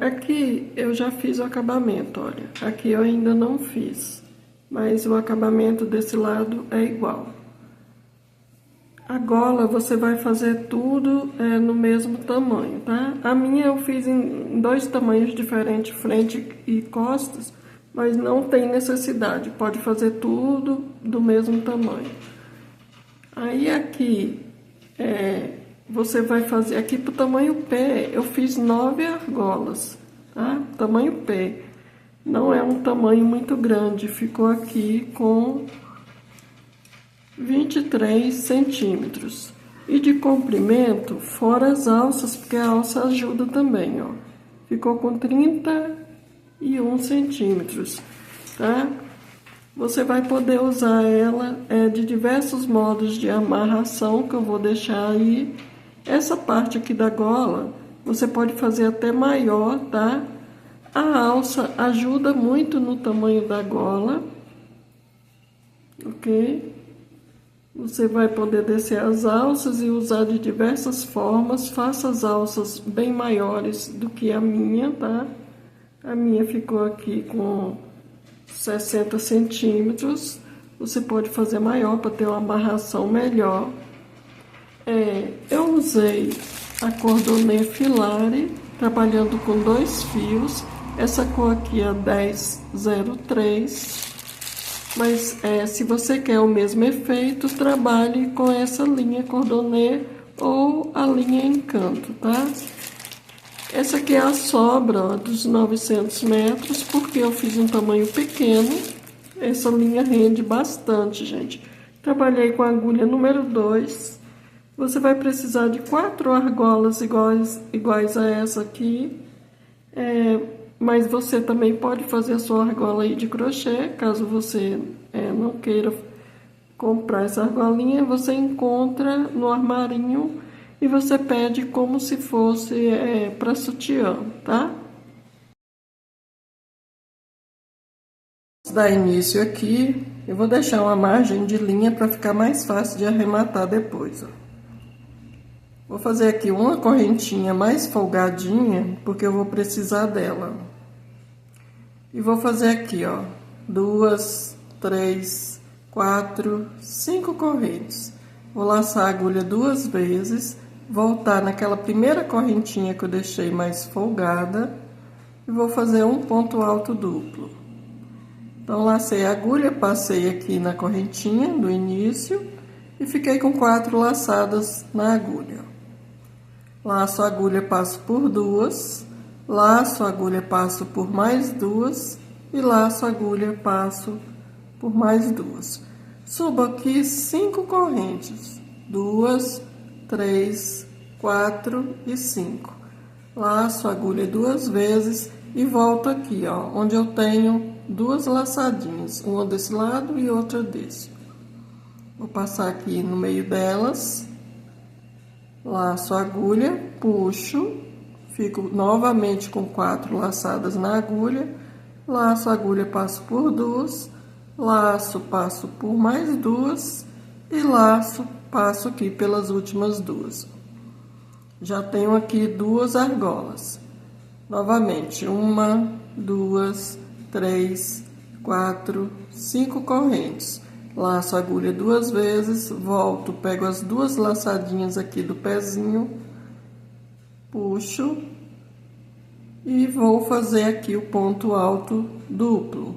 Aqui eu já fiz o acabamento, olha. Aqui eu ainda não fiz, mas o acabamento desse lado é igual. A gola você vai fazer tudo no mesmo tamanho, tá? A minha eu fiz em dois tamanhos diferentes, frente e costas, mas não tem necessidade, pode fazer tudo do mesmo tamanho. Aí aqui, você vai fazer aqui pro tamanho pé, eu fiz 9 argolas, tá? Tamanho pé, não é um tamanho muito grande, ficou aqui com 23 centímetros. E de comprimento, fora as alças, porque a alça ajuda também, ó. Ficou com 31 centímetros, tá? Você vai poder usar ela de diversos modos de amarração, que eu vou deixar aí. Essa parte aqui da gola, você pode fazer até maior, tá? A alça ajuda muito no tamanho da gola, ok? Você vai poder descer as alças e usar de diversas formas. Faça as alças bem maiores do que a minha, tá? A minha ficou aqui com 60 centímetros. Você pode fazer maior para ter uma amarração melhor. Eu usei a cordonê filare, trabalhando com 2 fios. Essa cor aqui é 1003. Mas se você quer o mesmo efeito, trabalhe com essa linha cordonê ou a linha encanto, tá? Essa aqui é a sobra, ó, dos 900 metros, porque eu fiz um tamanho pequeno. Essa linha rende bastante, gente. Trabalhei com a agulha número 2. Você vai precisar de 4 argolas iguais a essa aqui. Mas você também pode fazer a sua argola aí de crochê, caso você não queira comprar essa argolinha, você encontra no armarinho e você pede como se fosse para sutiã, tá? Vou dar início aqui, eu vou deixar uma margem de linha para ficar mais fácil de arrematar depois, ó. Vou fazer aqui uma correntinha mais folgadinha, porque eu vou precisar dela. E vou fazer aqui, ó, 2, 3, 4, 5 correntes. Vou laçar a agulha 2 vezes, voltar naquela primeira correntinha que eu deixei mais folgada e vou fazer um ponto alto duplo. Então, lacei a agulha, passei aqui na correntinha do início e fiquei com 4 laçadas na agulha. Laço a agulha, passo por 2, laço a agulha, passo por mais 2 e laço a agulha, passo por mais 2. Subo aqui 5 correntes, 2, 3, 4 e 5. Laço a agulha 2 vezes e volto aqui, ó, onde eu tenho 2 laçadinhas, uma desse lado e outra desse. Vou passar aqui no meio delas. Laço a agulha, puxo, fico novamente com 4 laçadas na agulha, laço a agulha, passo por 2, laço, passo por mais 2 e laço, passo aqui pelas últimas 2. Já tenho aqui 2 argolas. Novamente, 1, 2, 3, 4, 5 correntes. Laço a agulha 2 vezes, volto, pego as 2 laçadinhas aqui do pezinho, puxo e vou fazer aqui o ponto alto duplo.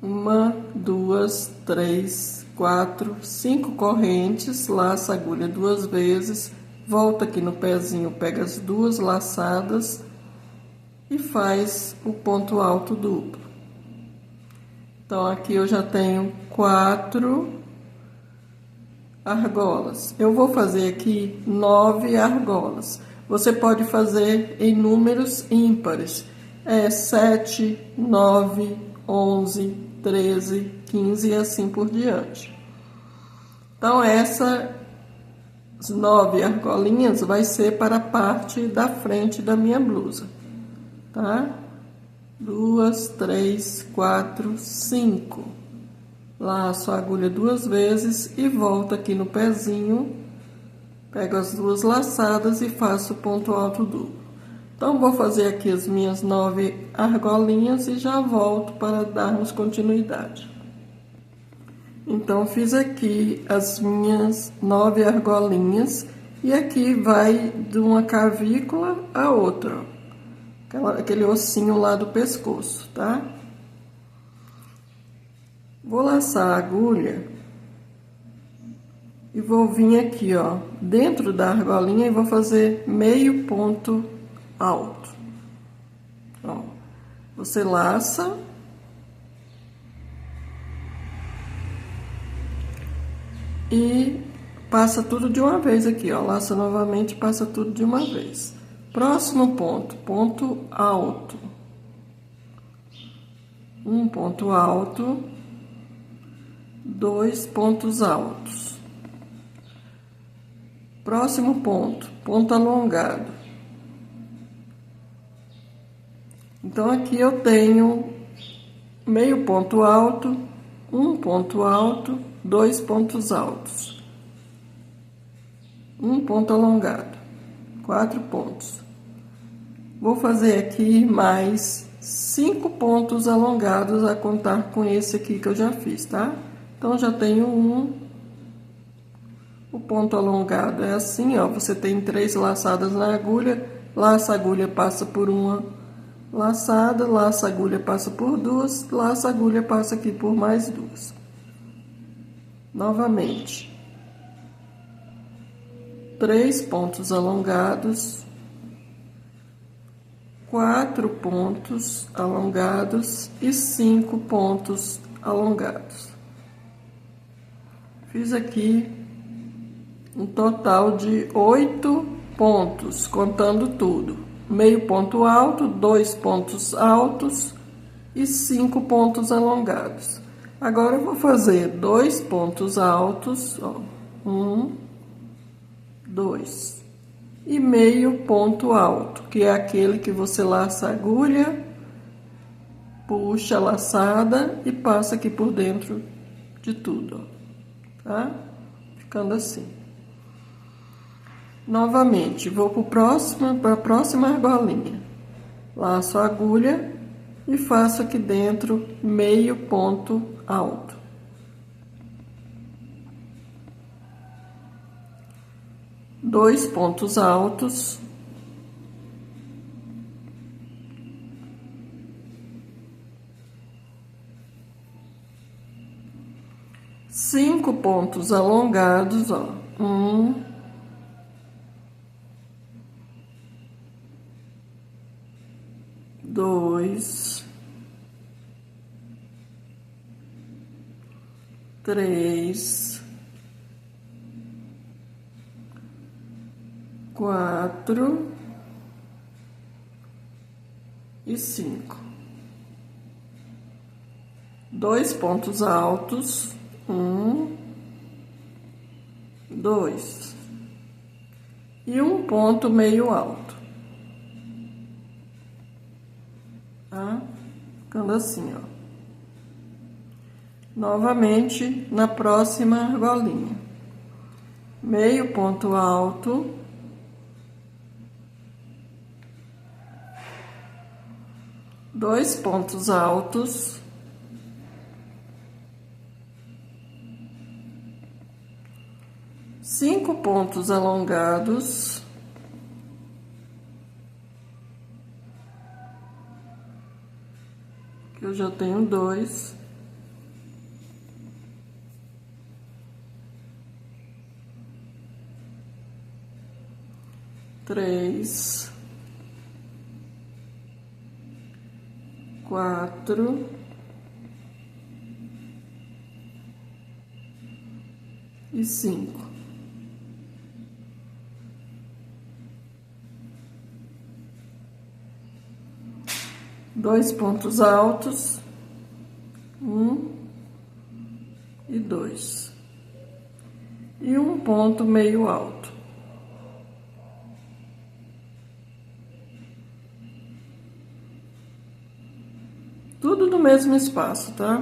1, 2, 3, 4, 5 correntes, laço a agulha 2 vezes, volta aqui no pezinho, pega as 2 laçadas e faz o ponto alto duplo. Então, aqui eu já tenho 4 argolas. Eu vou fazer aqui 9 argolas. Você pode fazer em números ímpares. 7, 9, 11, 13, 15 e assim por diante. Então, essas 9 argolinhas vai ser para a parte da frente da minha blusa, tá? 2, 3, 4, 5. Laço a agulha 2 vezes e volto aqui no pezinho, pego as 2 laçadas e faço o ponto alto duplo. Então, vou fazer aqui as minhas 9 argolinhas e já volto para darmos continuidade. Então, fiz aqui as minhas 9 argolinhas e aqui vai de uma cavícula a outra, ó. Aquele ossinho lá do pescoço, tá? Vou laçar a agulha e vou vir aqui, ó, dentro da argolinha e vou fazer meio ponto alto. Ó, você laça e passa tudo de uma vez aqui, ó, laça novamente e passa tudo de uma vez. Próximo ponto, ponto alto. Um ponto alto, 2 pontos altos. Próximo ponto, ponto alongado. Então, aqui eu tenho meio ponto alto, um ponto alto, 2 pontos altos, um ponto alongado, 4 pontos. Vou fazer aqui mais 5 pontos alongados a contar com esse aqui que eu já fiz, tá? Então, já tenho um. O ponto alongado é assim, ó, você tem 3 laçadas na agulha, laça a agulha, passa por uma laçada, laça a agulha, passa por 2, laça a agulha, passa aqui por mais 2. Novamente. 3 pontos alongados, 4 pontos alongados e 5 pontos alongados. Fiz aqui um total de 8 pontos, contando tudo. Meio ponto alto, 2 pontos altos e 5 pontos alongados. Agora eu vou fazer 2 pontos altos, ó, 1, 2, e meio ponto alto, que é aquele que você laça a agulha, puxa a laçada e passa aqui por dentro de tudo, ó, tá? Ficando assim. Novamente, vou para a próxima argolinha. Laço a agulha e faço aqui dentro meio ponto alto. Dois pontos altos. Cinco pontos alongados, ó. 1, 2, 3, 4 e 5. 2 pontos altos, 1, 2 e um ponto meio alto. Tá? Ficando assim, ó. Novamente, na próxima argolinha. Meio ponto alto. Dois pontos altos. Cinco pontos alongados. Que eu já tenho 2. 3, 4 e 5. Dois pontos altos, 1 e 2, e um ponto meio alto. Tudo no mesmo espaço, tá?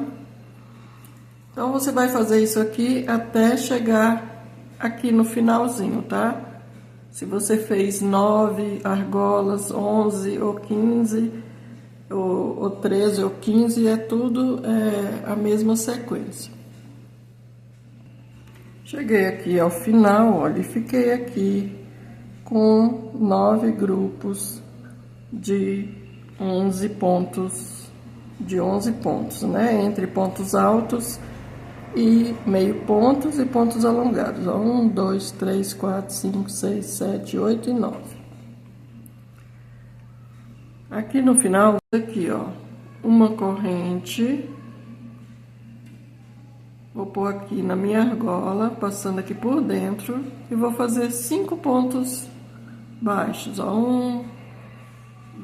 Então, você vai fazer isso aqui até chegar aqui no finalzinho, tá? Se você fez 9 argolas, 11 ou 15, ou 13 ou 15, é tudo a mesma sequência. Cheguei aqui ao final, olha, e fiquei aqui com 9 grupos de 11 pontos, né? Entre pontos altos e meio pontos e pontos alongados. 1, 2, 3, 4, 5, 6, 7, 8 e 9. Aqui no final, aqui, ó, uma corrente. Vou pôr aqui na minha argola, passando aqui por dentro, e vou fazer 5 pontos baixos, ó. 1,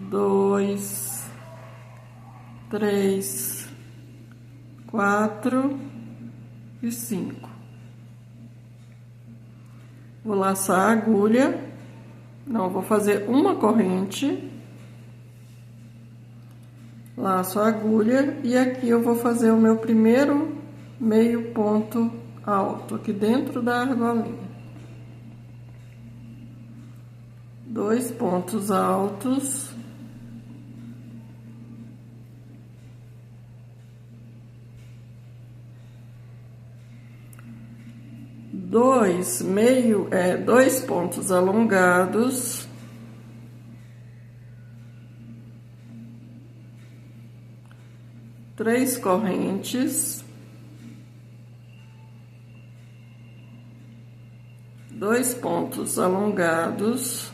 2, 3, 4 e 5. Vou laçar a agulha, não, vou fazer uma corrente, laço a agulha, e aqui eu vou fazer o meu primeiro meio ponto alto, aqui dentro da argolinha. 2 pontos altos. Dois pontos alongados. Três correntes. 2 pontos alongados.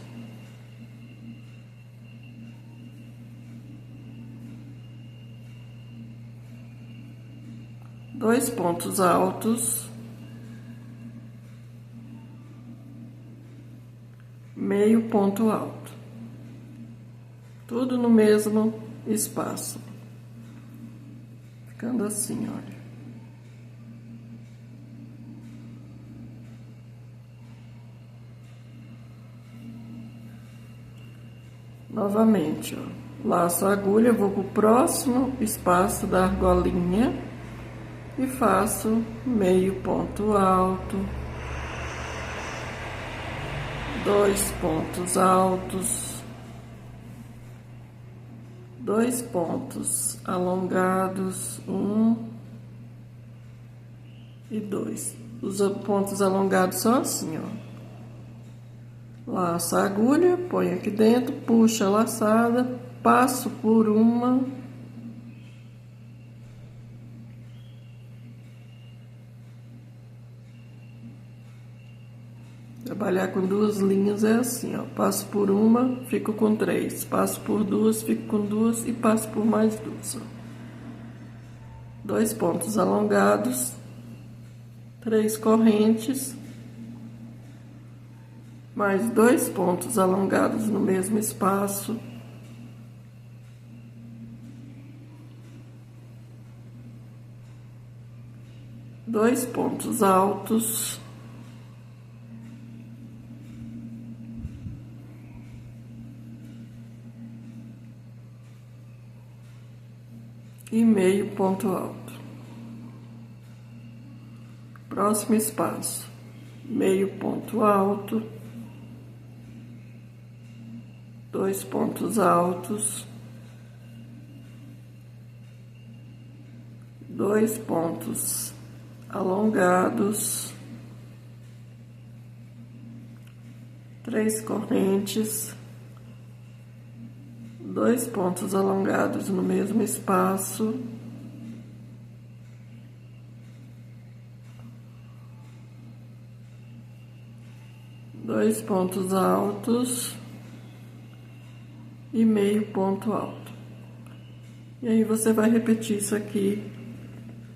Dois pontos altos. Meio ponto alto. Tudo no mesmo espaço. Ficando assim, olha. Novamente, ó, laço a agulha, vou pro próximo espaço da argolinha e faço meio ponto alto, 2 pontos altos, 2 pontos alongados, 1 e 2. Os pontos alongados são assim, ó. Laço a agulha, põe aqui dentro, puxa a laçada, passo por uma. Trabalhar com 2 linhas é assim, ó. Passo por uma, fico com 3. Passo por 2, fico com 2 e passo por mais 2, ó. 2 pontos alongados, 3 correntes. Mais 2 pontos alongados no mesmo espaço. Dois pontos altos. E meio ponto alto. Próximo espaço. Meio ponto alto. 2 pontos altos, 2 pontos alongados, 3 correntes, 2 pontos alongados no mesmo espaço, 2 pontos altos e meio ponto alto. E aí você vai repetir isso aqui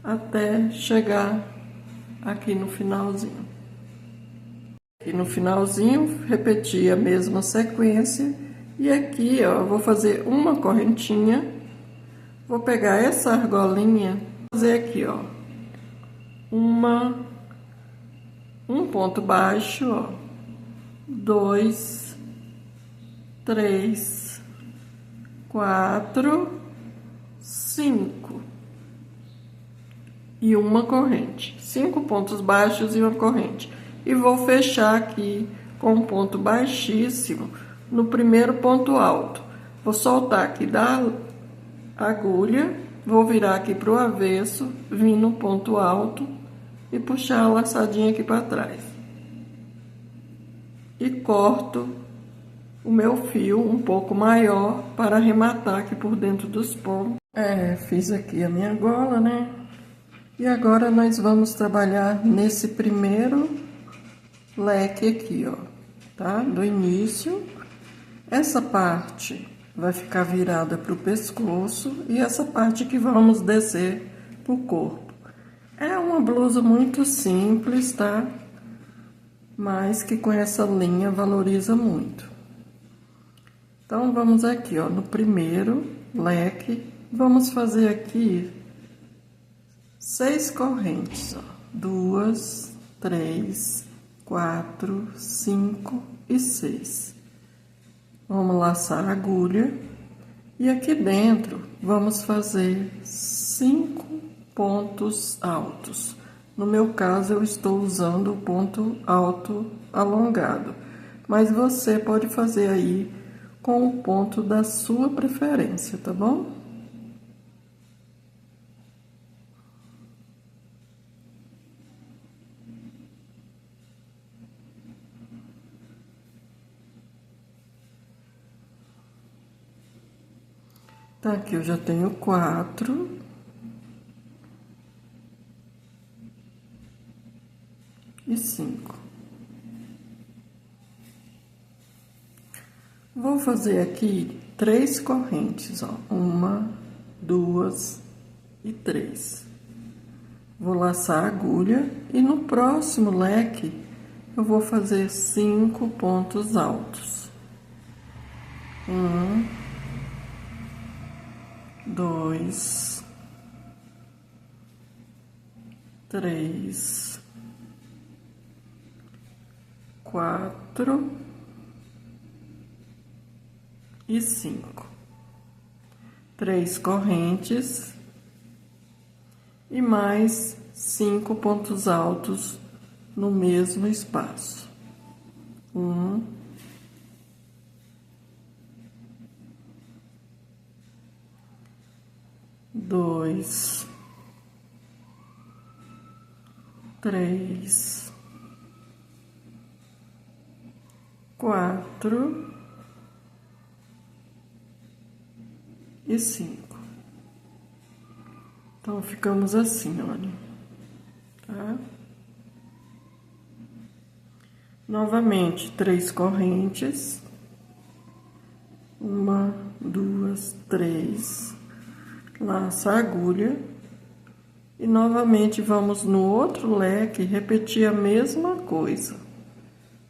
até chegar aqui no finalzinho. Aqui no finalzinho, repetir a mesma sequência. E aqui, ó, eu vou fazer uma correntinha. Vou pegar essa argolinha, fazer aqui, ó, um ponto baixo, ó, 2, 3, 4, 5 e uma corrente, 5 pontos baixos e uma corrente, e vou fechar aqui com um ponto baixíssimo no primeiro ponto alto. Vou soltar aqui da agulha, vou virar aqui pro avesso, vir no ponto alto e puxar a laçadinha aqui para trás. E corto o meu fio um pouco maior para arrematar aqui por dentro dos pontos. Fiz aqui a minha gola, né? E agora nós vamos trabalhar nesse primeiro leque aqui, ó, tá? Do início. Essa parte vai ficar virada pro pescoço e essa parte que vamos descer pro corpo. É uma blusa muito simples, tá? Mas que com essa linha valoriza muito. Então, vamos aqui, ó, no primeiro leque, vamos fazer aqui 6 correntes, ó. 2, 3, 4, 5 e 6. Vamos laçar a agulha e aqui dentro vamos fazer 5 pontos altos. No meu caso, eu estou usando o ponto alto alongado, mas você pode fazer aí com o ponto da sua preferência, tá bom? Tá, aqui eu já tenho 4. E 5. Vou fazer aqui 3 correntes, ó. 1, 2 e 3. Vou laçar a agulha e no próximo leque eu vou fazer 5 pontos altos. 1, 2, 3, 4 e 5. 3 correntes e mais 5 pontos altos no mesmo espaço. 1, 2, 3, 4 e 5. Então, ficamos assim, olha, tá? Novamente, 3 correntes. 1, 2, 3. Laça a agulha. E novamente vamos no outro leque repetir a mesma coisa.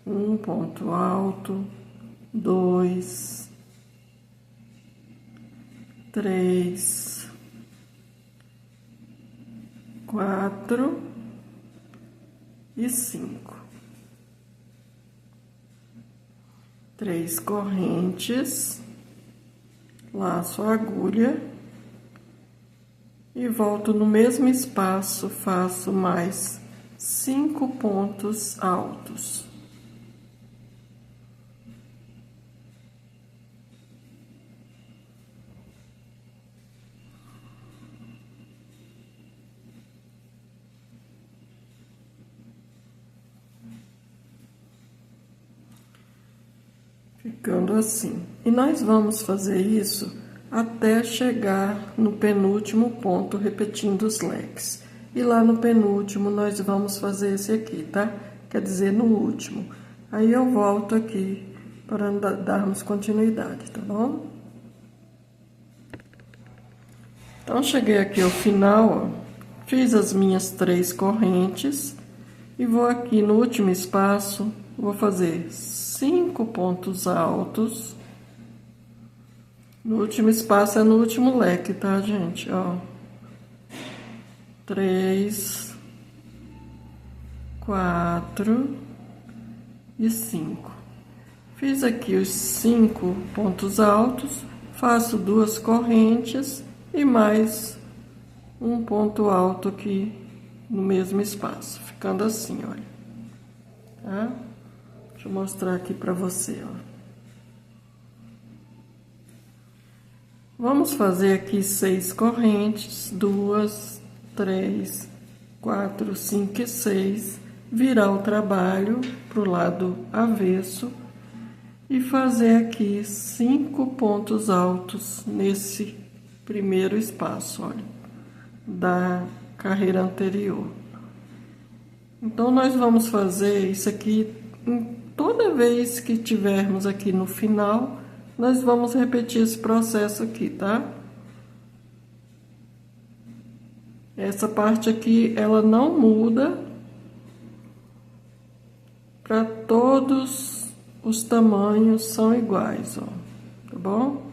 1 ponto alto, 2, 3, 4 e 5. 3 correntes, laço a agulha e volto no mesmo espaço, faço mais 5 pontos altos. Ficando assim. E nós vamos fazer isso até chegar no penúltimo ponto, repetindo os leques. E lá no penúltimo nós vamos fazer esse aqui, tá? Quer dizer, no último. Aí eu volto aqui para darmos continuidade, tá bom? Então, cheguei aqui ao final, ó. Fiz as minhas 3 correntes e vou aqui no último espaço, vou fazer 5 pontos altos. No último espaço é no último leque, tá, gente? Ó. 3, 4 e 5. Fiz aqui os 5 pontos altos, faço 2 correntes e mais um ponto alto aqui no mesmo espaço, ficando assim, olha. Tá? Deixa eu mostrar aqui pra você, ó. Vamos fazer aqui 6 correntes, 2, 3, 4, 5 e 6, virar o trabalho pro lado avesso e fazer aqui 5 pontos altos nesse primeiro espaço, olha, da carreira anterior. Então, nós vamos fazer isso aqui toda vez que tivermos aqui no final, nós vamos repetir esse processo aqui, tá? Essa parte aqui, ela não muda para todos os tamanhos, são iguais, ó, tá bom?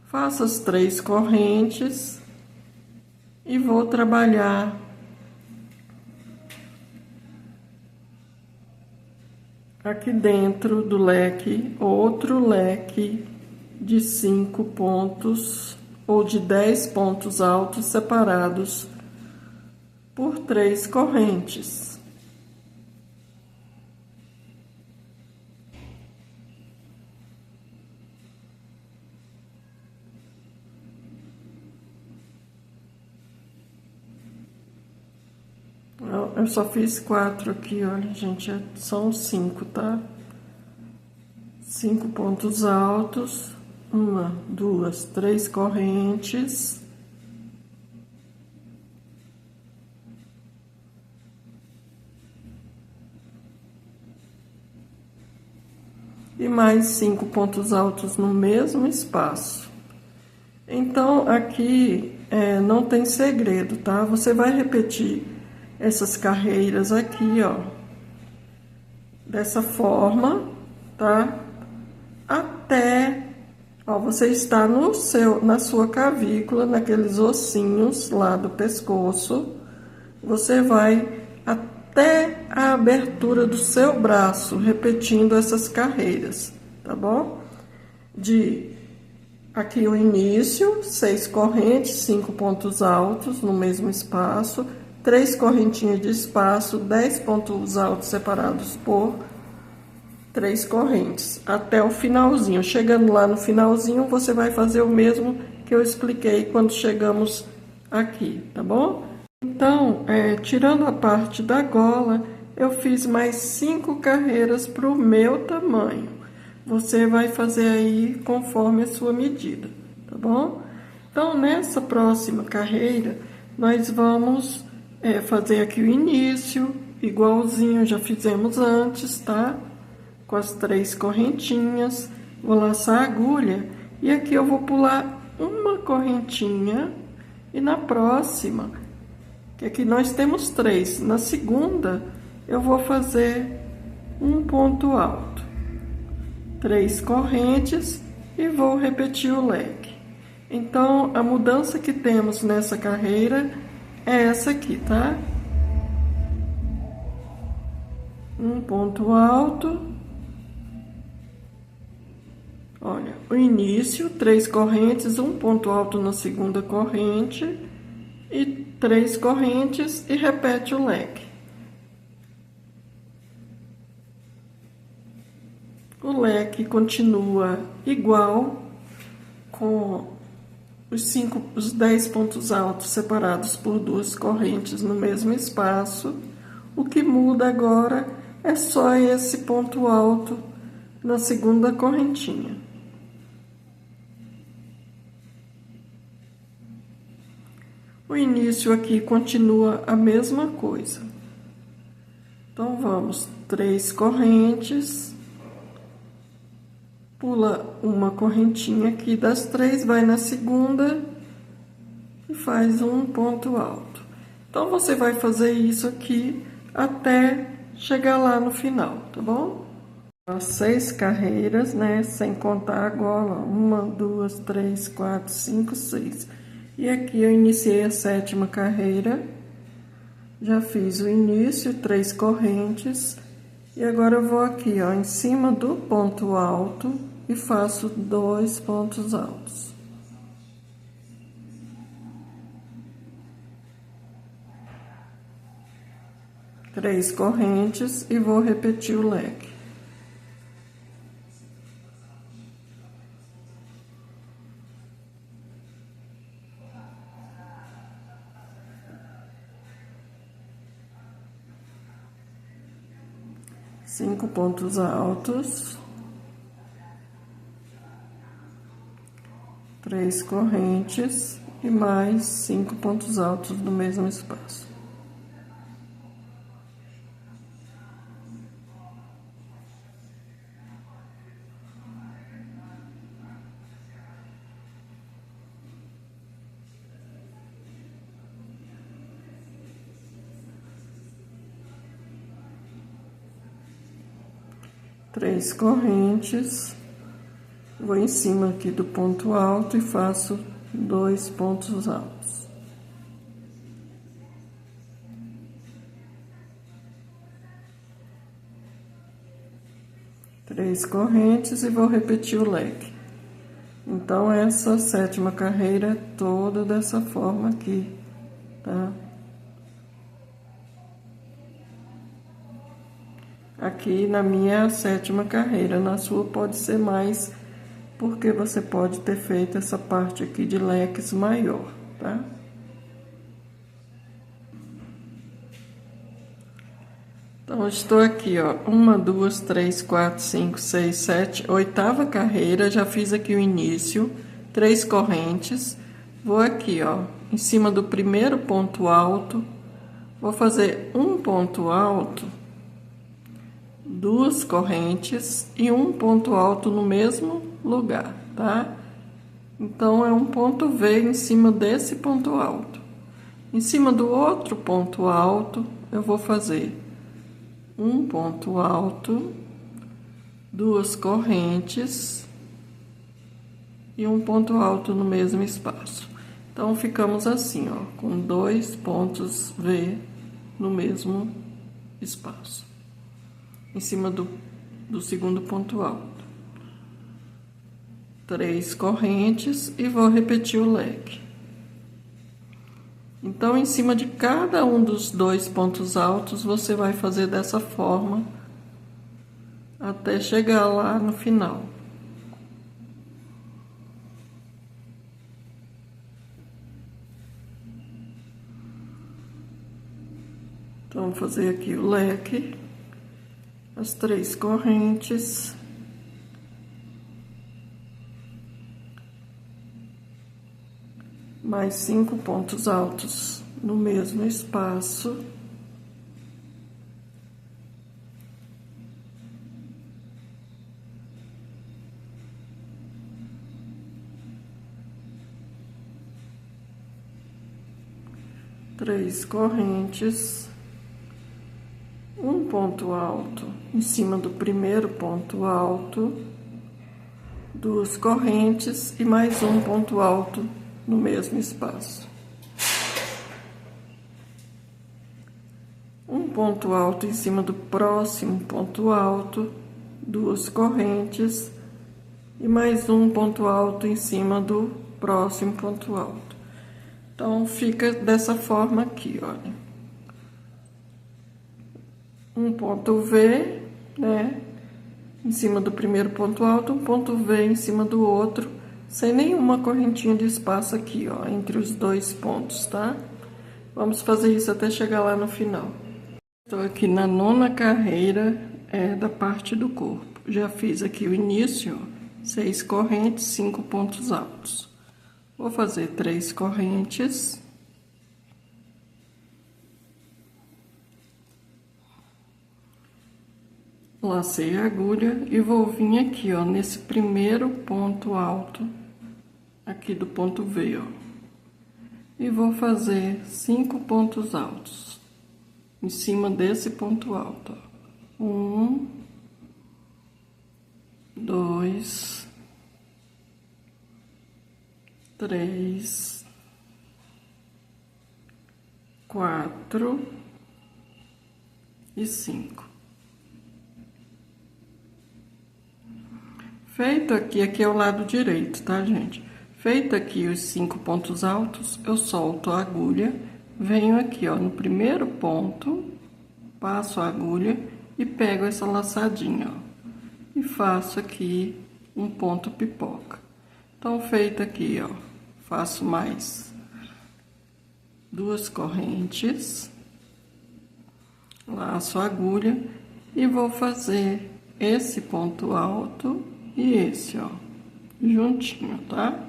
Faço as 3 correntes e vou trabalhar aqui dentro do leque, outro leque de 5 pontos ou de 10 pontos altos separados por 3 correntes. Eu só fiz 4 aqui, olha, gente, são 5, tá? 5 pontos altos, 1, 2, 3 correntes. E mais 5 pontos altos no mesmo espaço. Então, aqui não tem segredo, tá? Você vai repetir essas carreiras aqui, ó, dessa forma, tá? Até, ó, você está na sua cavícula, naqueles ossinhos lá do pescoço, você vai até a abertura do seu braço, repetindo essas carreiras, tá bom? Aqui o início, 6 correntes, 5 pontos altos no mesmo espaço, 3 correntinhas de espaço, 10 pontos altos separados por 3 correntes, até o finalzinho. Chegando lá no finalzinho, você vai fazer o mesmo que eu expliquei quando chegamos aqui, tá bom? Então, tirando a parte da gola, eu fiz mais 5 carreiras para o meu tamanho. Você vai fazer aí conforme a sua medida, tá bom? Então, nessa próxima carreira, nós vamos fazer aqui o início, igualzinho já fizemos antes, tá? Com as 3 correntinhas, vou laçar a agulha e aqui eu vou pular uma correntinha e na próxima, que aqui nós temos 3, na segunda eu vou fazer um ponto alto, 3 correntes e vou repetir o leque. Então, a mudança que temos nessa carreira é essa aqui, tá? Um ponto alto. Olha, o início, 3 correntes, um ponto alto na segunda corrente e 3 correntes e repete o leque. O leque continua igual com os 10 pontos altos separados por 2 correntes no mesmo espaço. O que muda agora é só esse ponto alto na segunda correntinha. O início aqui continua a mesma coisa. Então, vamos, 3 correntes. Pula uma correntinha aqui das 3, vai na segunda e faz um ponto alto. Então, você vai fazer isso aqui até chegar lá no final, tá bom? As 6 carreiras, né? Sem contar a gola. 1, 2, 3, 4, 5, 6. E aqui eu iniciei a 7ª carreira. Já fiz o início, 3 correntes. E agora eu vou aqui, ó, em cima do ponto alto e faço 2 pontos altos. Três correntes e vou repetir o leque. 5 pontos altos, 3 correntes e mais 5 pontos altos no mesmo espaço. Três correntes, vou em cima aqui do ponto alto e faço 2 pontos altos. Três correntes e vou repetir o leque. Então, essa sétima carreira é toda dessa forma aqui, tá? Aqui na minha sétima carreira, na sua pode ser mais, porque você pode ter feito essa parte aqui de leques maior, tá? Então, estou aqui, ó, 1, 2, 3, 4, 5, 6, 7, oitava carreira, já fiz aqui o início, 3 correntes, vou aqui, ó, em cima do primeiro ponto alto, vou fazer um ponto alto, 2 correntes e um ponto alto no mesmo lugar, tá? Então, é um ponto V em cima desse ponto alto. Em cima do outro ponto alto, eu vou fazer um ponto alto, 2 correntes e um ponto alto no mesmo espaço. Então, ficamos assim, ó, com 2 pontos V no mesmo espaço, em cima do segundo ponto alto. 3 correntes e vou repetir o leque. Então, em cima de cada um dos 2 pontos altos, você vai fazer dessa forma até chegar lá no final. Então, vou fazer aqui o leque, as 3 correntes. Mais 5 pontos altos no mesmo espaço. Três correntes, um ponto alto em cima do primeiro ponto alto, 2 correntes e mais um ponto alto no mesmo espaço. Um ponto alto em cima do próximo ponto alto, 2 correntes e mais um ponto alto em cima do próximo ponto alto. Então, fica dessa forma aqui, olha. Um ponto V, né, em cima do primeiro ponto alto, um ponto V em cima do outro, sem nenhuma correntinha de espaço aqui, ó, entre os 2 pontos, tá? Vamos fazer isso até chegar lá no final. Estou aqui na 9ª carreira, da parte do corpo. Já fiz aqui o início, ó, 6 correntes, 5 pontos altos. Vou fazer 3 correntes. Lacei a agulha e vou vir aqui, ó, nesse primeiro ponto alto, aqui do ponto V, ó. E vou fazer 5 pontos altos em cima desse ponto alto, ó. 1, 2, 3, 4 e 5. Feito aqui, aqui é o lado direito, tá, gente? Feito aqui os 5 pontos altos, eu solto a agulha, venho aqui, ó, no primeiro ponto, passo a agulha e pego essa laçadinha, ó, e faço aqui um ponto pipoca. Então, feito aqui, ó, faço mais 2 correntes, laço a agulha E vou fazer esse ponto alto e esse, ó, juntinho, tá?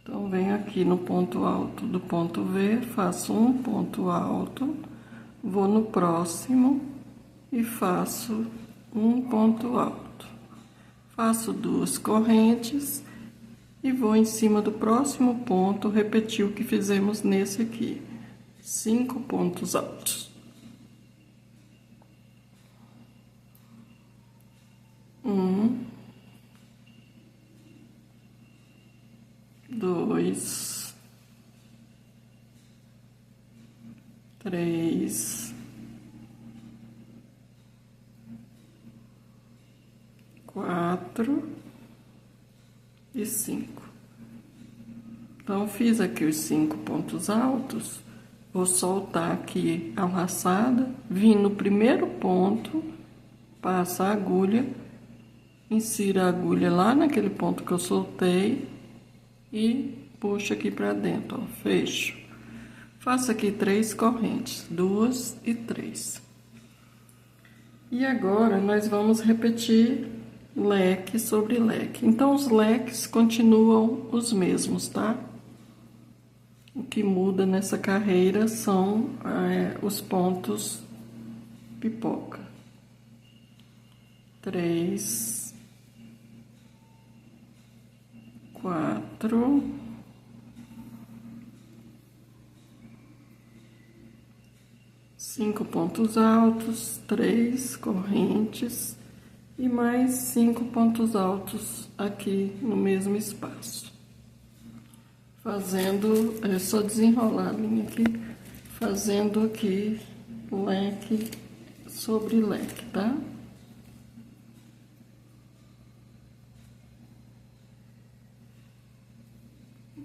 Então, venho aqui no ponto alto do ponto V, faço um ponto alto, vou no próximo e faço um ponto alto. Faço duas correntes e vou em cima do próximo ponto repetir o que fizemos nesse aqui. 5 pontos altos. 1, 2, 3, 4 e 5. Então, fiz aqui os 5 pontos altos, vou soltar aqui a laçada, vim no primeiro ponto, passa a agulha, insira a agulha lá naquele ponto que eu soltei e puxo aqui pra dentro, ó, fecho. Faço aqui 3 correntes, 2 e 3. E agora, nós vamos repetir leque sobre leque. Então, os leques continuam os mesmos, tá? O que muda nessa carreira são os pontos pipoca. 3, 4, 5 pontos altos, 3 correntes e mais 5 pontos altos aqui no mesmo espaço. Fazendo, é só desenrolar a linha aqui, fazendo aqui leque sobre leque, tá?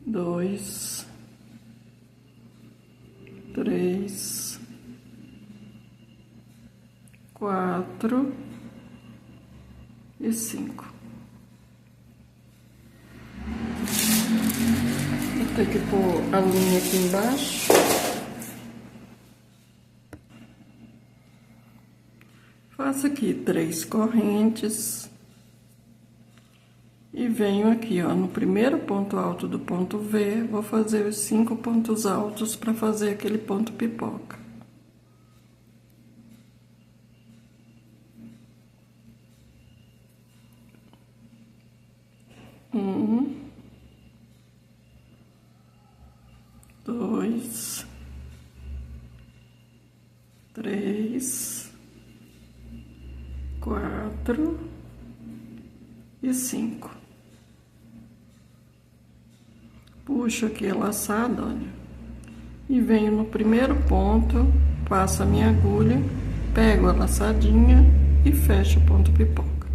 Dois, 3, 4 e 5. Vou ter que pôr a linha aqui embaixo. Faço aqui 3 correntes. E venho aqui, ó, no primeiro ponto alto do ponto V, vou fazer os 5 pontos altos para fazer aquele ponto pipoca. 1, 2, 3, 4 e 5. Puxo aqui a laçada, olha, e venho no primeiro ponto, passo a minha agulha, pego a laçadinha e fecho o ponto pipoca.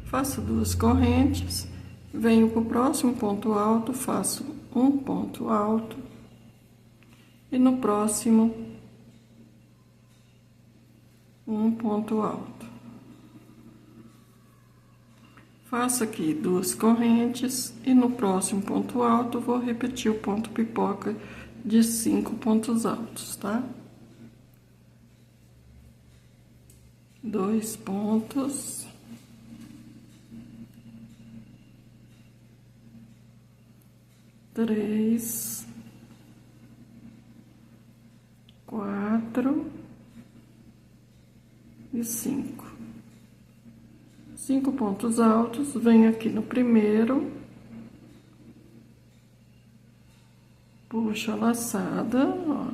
Faço 2 correntes, venho pro próximo ponto alto, faço um ponto alto e no próximo um ponto alto. Faço aqui 2 correntes e no próximo ponto alto vou repetir o ponto pipoca de 5 pontos altos, tá? 2 pontos. 3, 4 e 5. 5 pontos altos, venho aqui no primeiro, puxo a laçada, ó,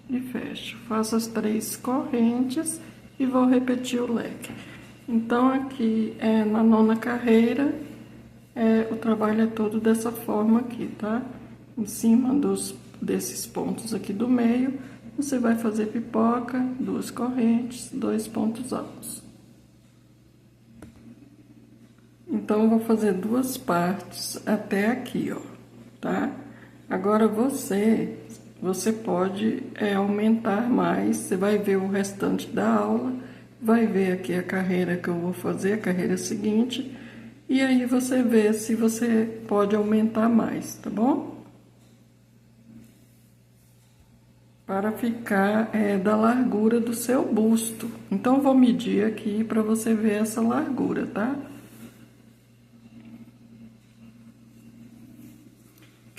e fecho. Faço as 3 correntes e vou repetir o leque. Então, aqui na 9ª carreira, o trabalho é todo dessa forma aqui, tá? Em cima desses pontos aqui do meio, você vai fazer pipoca, 2 correntes, 2 pontos altos. Então, eu vou fazer 2 partes até aqui, ó, tá? Agora, você pode aumentar mais, você vai ver o restante da aula, vai ver aqui a carreira que eu vou fazer, a carreira seguinte, e aí você vê se você pode aumentar mais, tá bom? Para ficar da largura do seu busto, Então, vou medir aqui para você ver essa largura, tá?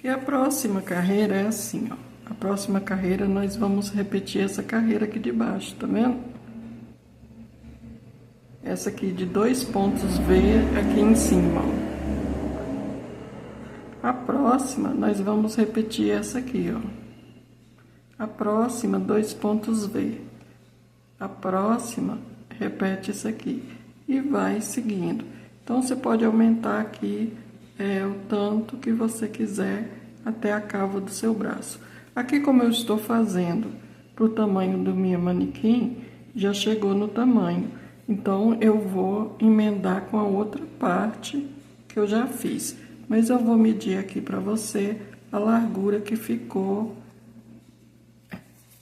E a próxima carreira é assim, ó. A próxima carreira nós vamos repetir essa carreira aqui de baixo, tá vendo? Essa aqui de 2 pontos V aqui em cima, ó. A próxima nós vamos repetir essa aqui, ó. A próxima 2 pontos V. A próxima repete isso aqui e vai seguindo. Então você pode aumentar aqui o tanto que você quiser até a cava do seu braço. Aqui, como eu estou fazendo pro tamanho do minha manequim, já chegou no tamanho. Então, eu vou emendar com a outra parte que eu já fiz. Mas eu vou medir aqui para você a largura que ficou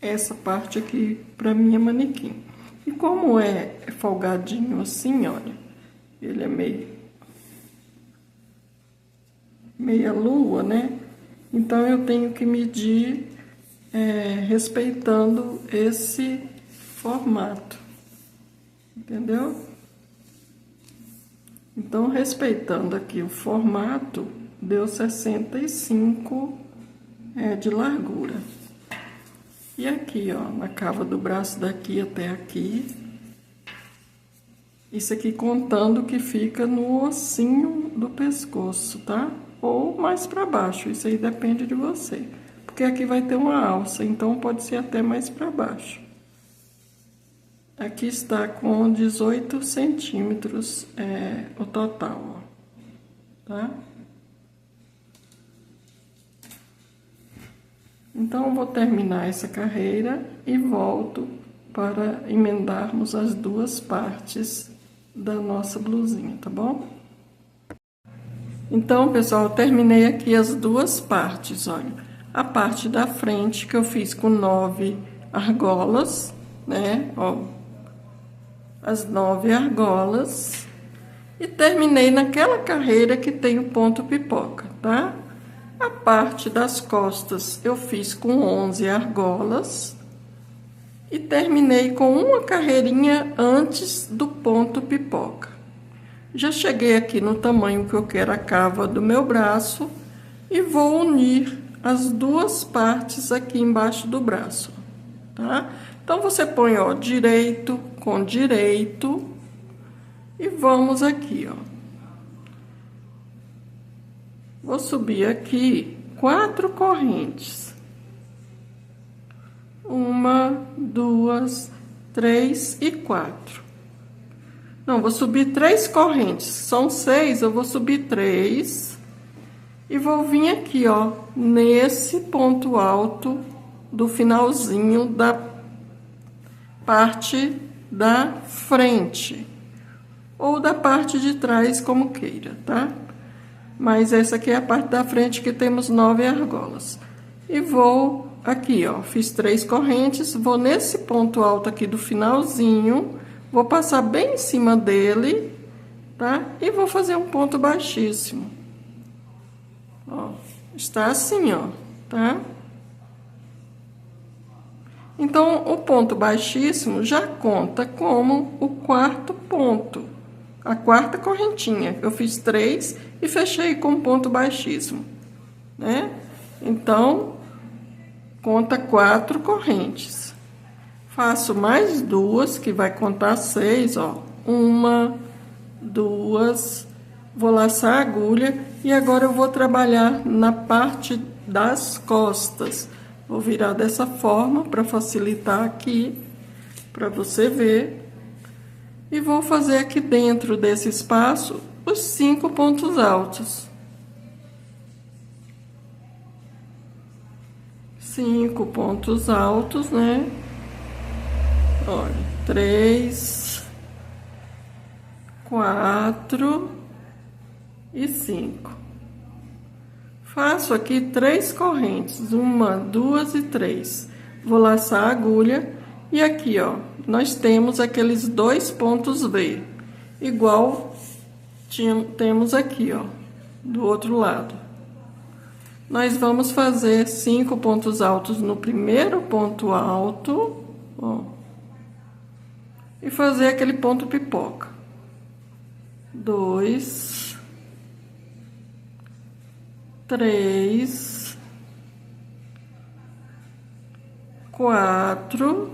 essa parte aqui para minha manequim. E como é folgadinho assim, olha, ele é meia lua, né? Então, eu tenho que medir respeitando esse formato, entendeu? Então, respeitando aqui o formato, deu 65 de largura. E aqui, ó, na cava do braço daqui até aqui, isso aqui contando que fica no ossinho do pescoço, tá? Ou mais para baixo, isso aí depende de você. Porque aqui vai ter uma alça, então pode ser até mais para baixo. Aqui está com 18 centímetros o total, ó, tá? Então, eu vou terminar essa carreira e volto para emendarmos as duas partes da nossa blusinha, tá bom? Então, pessoal, eu terminei aqui as duas partes, olha. A parte da frente que eu fiz com 9 argolas, né, ó. As 9 argolas. E terminei naquela carreira que tem o ponto pipoca, tá? A parte das costas eu fiz com 11 argolas. E terminei com uma carreirinha antes do ponto pipoca. Já cheguei aqui no tamanho que eu quero a cava do meu braço e vou unir as duas partes aqui embaixo do braço, tá? Então, você põe, ó, direito com direito e vamos aqui, ó. Vou subir aqui 4 correntes. 1, 2, 3 e 4. Não, vou subir 3 correntes. São 6, eu vou subir 3. E vou vir aqui, ó, nesse ponto alto do finalzinho da parte da frente. Ou da parte de trás, como queira, tá? Mas essa aqui é a parte da frente que temos 9 argolas. E vou aqui, ó, fiz 3 correntes, vou nesse ponto alto aqui do finalzinho, vou passar bem em cima dele, tá? E vou fazer um ponto baixíssimo. Ó, está assim, ó, tá? Então, o ponto baixíssimo já conta como o quarto ponto, a quarta correntinha. Eu fiz 3 e fechei com ponto baixíssimo, né? Então, conta 4 correntes. Faço mais 2, que vai contar 6, ó. 1, 2, vou laçar a agulha e agora eu vou trabalhar na parte das costas. Vou virar dessa forma para facilitar aqui, para você ver. E vou fazer aqui dentro desse espaço os 5 pontos altos. 5 pontos altos, né? Olha, 3, 4 e 5. Faço aqui 3 correntes, 1, 2 e 3. Vou laçar a agulha e aqui, ó, nós temos aqueles 2 pontos V, igual temos aqui, ó, do outro lado. Nós vamos fazer 5 pontos altos no primeiro ponto alto, ó. e fazer aquele ponto pipoca. 2, 3, 4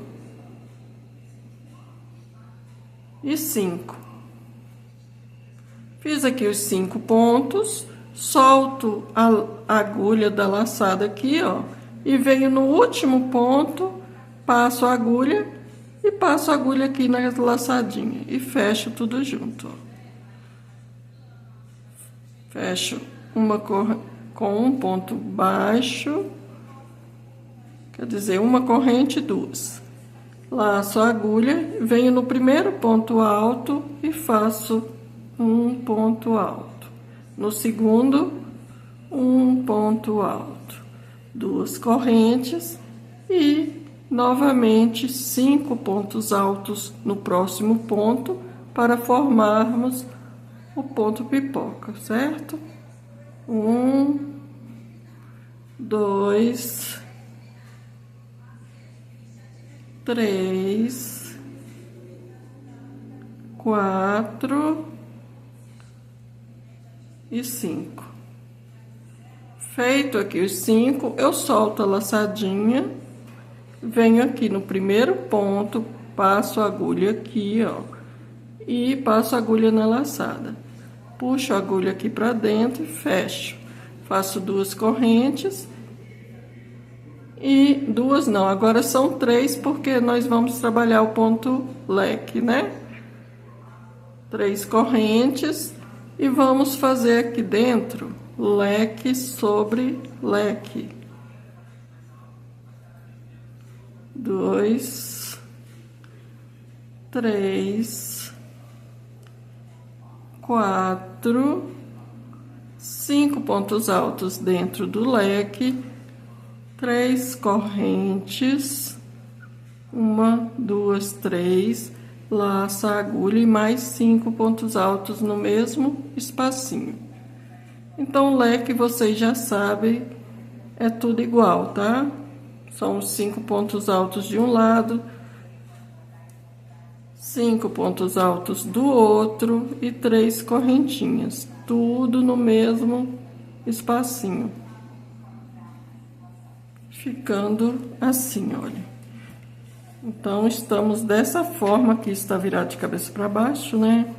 e 5. Fiz aqui os 5 pontos, solto a agulha da laçada aqui, ó, e venho no último ponto, passo a agulha e passo a agulha aqui na laçadinha e fecho tudo junto, ó. Fecho uma com um ponto baixo, quer dizer, uma corrente, 2. Laço a agulha, venho no primeiro ponto alto e faço um ponto alto. No segundo, um ponto alto. 2 correntes e novamente 5 pontos altos no próximo ponto para formarmos o ponto pipoca, certo? 1, 2, 3, 4 e 5. Feito aqui os 5, eu solto a laçadinha, venho aqui no primeiro ponto, passo a agulha aqui, ó, e passo a agulha na laçada. Puxo a agulha aqui pra dentro e fecho. Faço 2 correntes e 2 não, agora são 3 porque nós vamos trabalhar o ponto leque, né? 3 correntes e vamos fazer aqui dentro leque sobre leque. 2, 3, 4, 5 pontos altos dentro do leque, 3 correntes, 1, 2, 3, laça a agulha e mais 5 pontos altos no mesmo espacinho. Então, o leque, vocês já sabem, é tudo igual, tá? São os 5 pontos altos de um lado, 5 pontos altos do outro e 3 correntinhas, tudo no mesmo espacinho. Ficando assim, olha. Então, estamos dessa forma, aqui está virado de cabeça para baixo, né?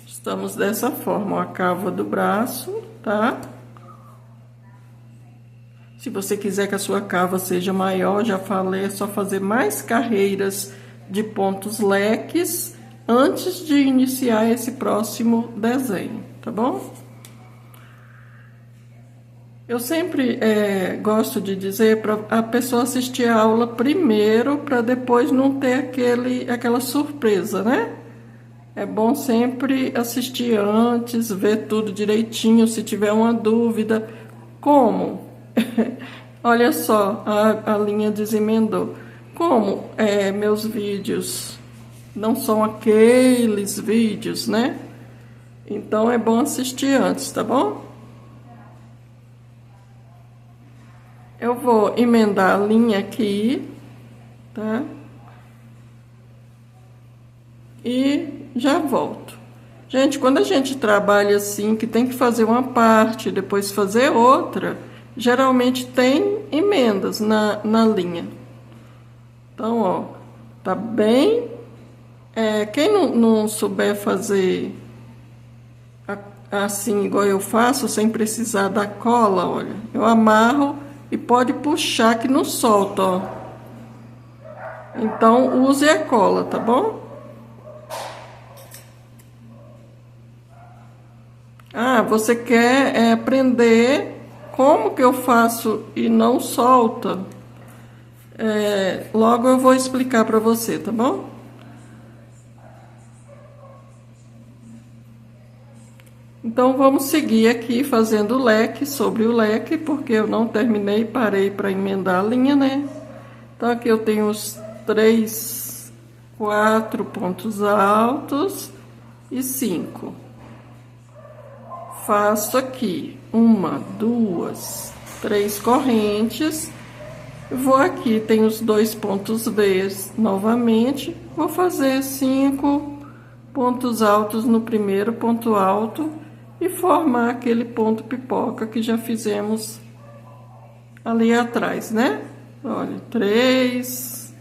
Estamos dessa forma, ó, a cava do braço, tá? Se você quiser que a sua cava seja maior, já falei, é só fazer mais carreiras de pontos leques antes de iniciar esse próximo desenho, tá bom? Eu sempre gosto de dizer para a pessoa assistir a aula primeiro, para depois não ter aquela surpresa, né? É bom sempre assistir antes, ver tudo direitinho, se tiver uma dúvida. Como? Olha só, a linha desemendou. Como meus vídeos não são aqueles vídeos, né? Então, é bom assistir antes, tá bom? Eu vou emendar a linha aqui, tá? E já volto. Gente, quando a gente trabalha assim, que tem que fazer uma parte, depois fazer outra, geralmente tem emendas na linha. Então, ó, tá bem... quem não souber fazer assim, igual eu faço, sem precisar da cola, olha, eu amarro e pode puxar que não solta, ó. Então, use a cola, tá bom? Ah, você quer aprender como que eu faço e não solta? Logo eu vou explicar para você, tá bom? Então, vamos seguir aqui fazendo leque sobre o leque, porque eu não terminei, parei para emendar a linha, né? Então, aqui eu tenho os 3, 4 pontos altos e 5. Faço aqui 1, 2, 3 correntes Vou aqui, tem os dois pontos V novamente, vou fazer 5 pontos altos no primeiro ponto alto e formar aquele ponto pipoca que já fizemos ali atrás, né? Olha, 3,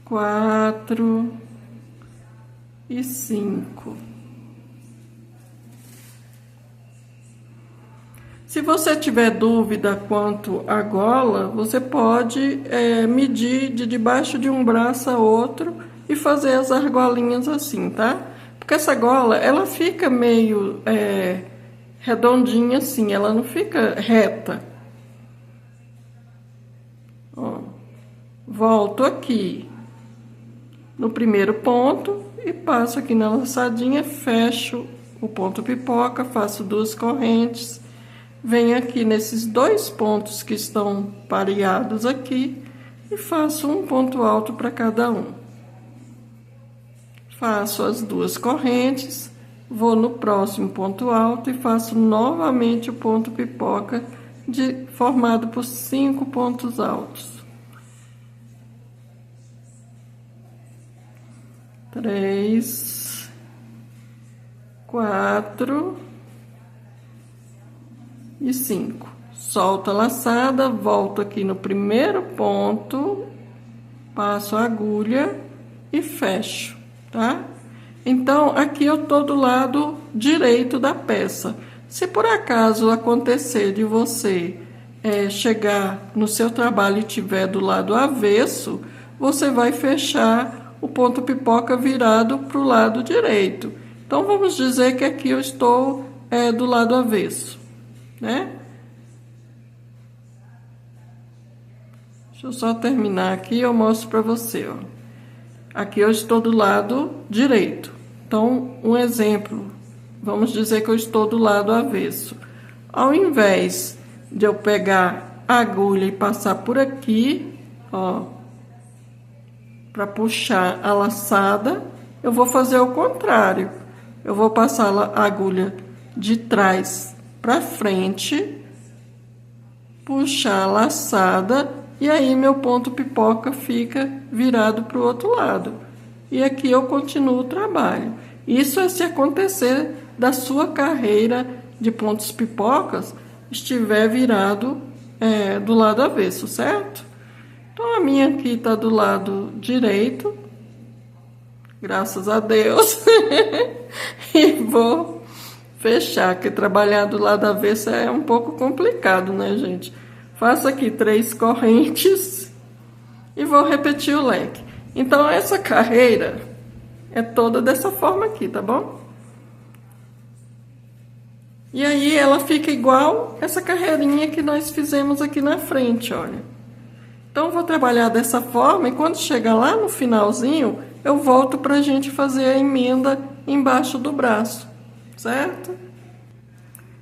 4 e 5. Se você tiver dúvida quanto à gola, você pode medir de debaixo de um braço a outro e fazer as argolinhas assim, tá? Porque essa gola, ela fica meio redondinha assim, ela não fica reta. Ó, volto aqui no primeiro ponto e passo aqui na laçadinha, fecho o ponto pipoca, faço 2 correntes. Venho aqui nesses 2 pontos que estão pareados aqui e faço um ponto alto para cada um. Faço as 2 correntes, vou no próximo ponto alto e faço novamente o ponto pipoca formado por 5 pontos altos. 3, 4 e 5. Solto a laçada, volto aqui no primeiro ponto, passo a agulha e fecho, tá? Então, aqui eu tô do lado direito da peça. Se por acaso acontecer de você chegar no seu trabalho e tiver do lado avesso, você vai fechar o ponto pipoca virado pro lado direito. Então, vamos dizer que aqui eu estou do lado avesso, né? Deixa eu só terminar aqui, eu mostro para você, ó. Aqui eu estou do lado direito. Então, um exemplo, vamos dizer que eu estou do lado avesso. Ao invés de eu pegar a agulha e passar por aqui, ó, para puxar a laçada, eu vou fazer o contrário. Eu vou passar a agulha de trás para frente, puxar a laçada e aí meu ponto pipoca fica virado para o outro lado. E aqui eu continuo o trabalho. Isso é se acontecer da sua carreira de pontos pipocas estiver virado do lado avesso, certo? Então a minha aqui tá do lado direito, graças a Deus, e vou fechar, que trabalhar do lado avesso é um pouco complicado, né, gente? Faço aqui 3 correntes e vou repetir o leque. Então, essa carreira é toda dessa forma aqui, tá bom? E aí, ela fica igual essa carreirinha que nós fizemos aqui na frente, olha. Então, vou trabalhar dessa forma e quando chegar lá no finalzinho, eu volto pra gente fazer a emenda embaixo do braço. Certo?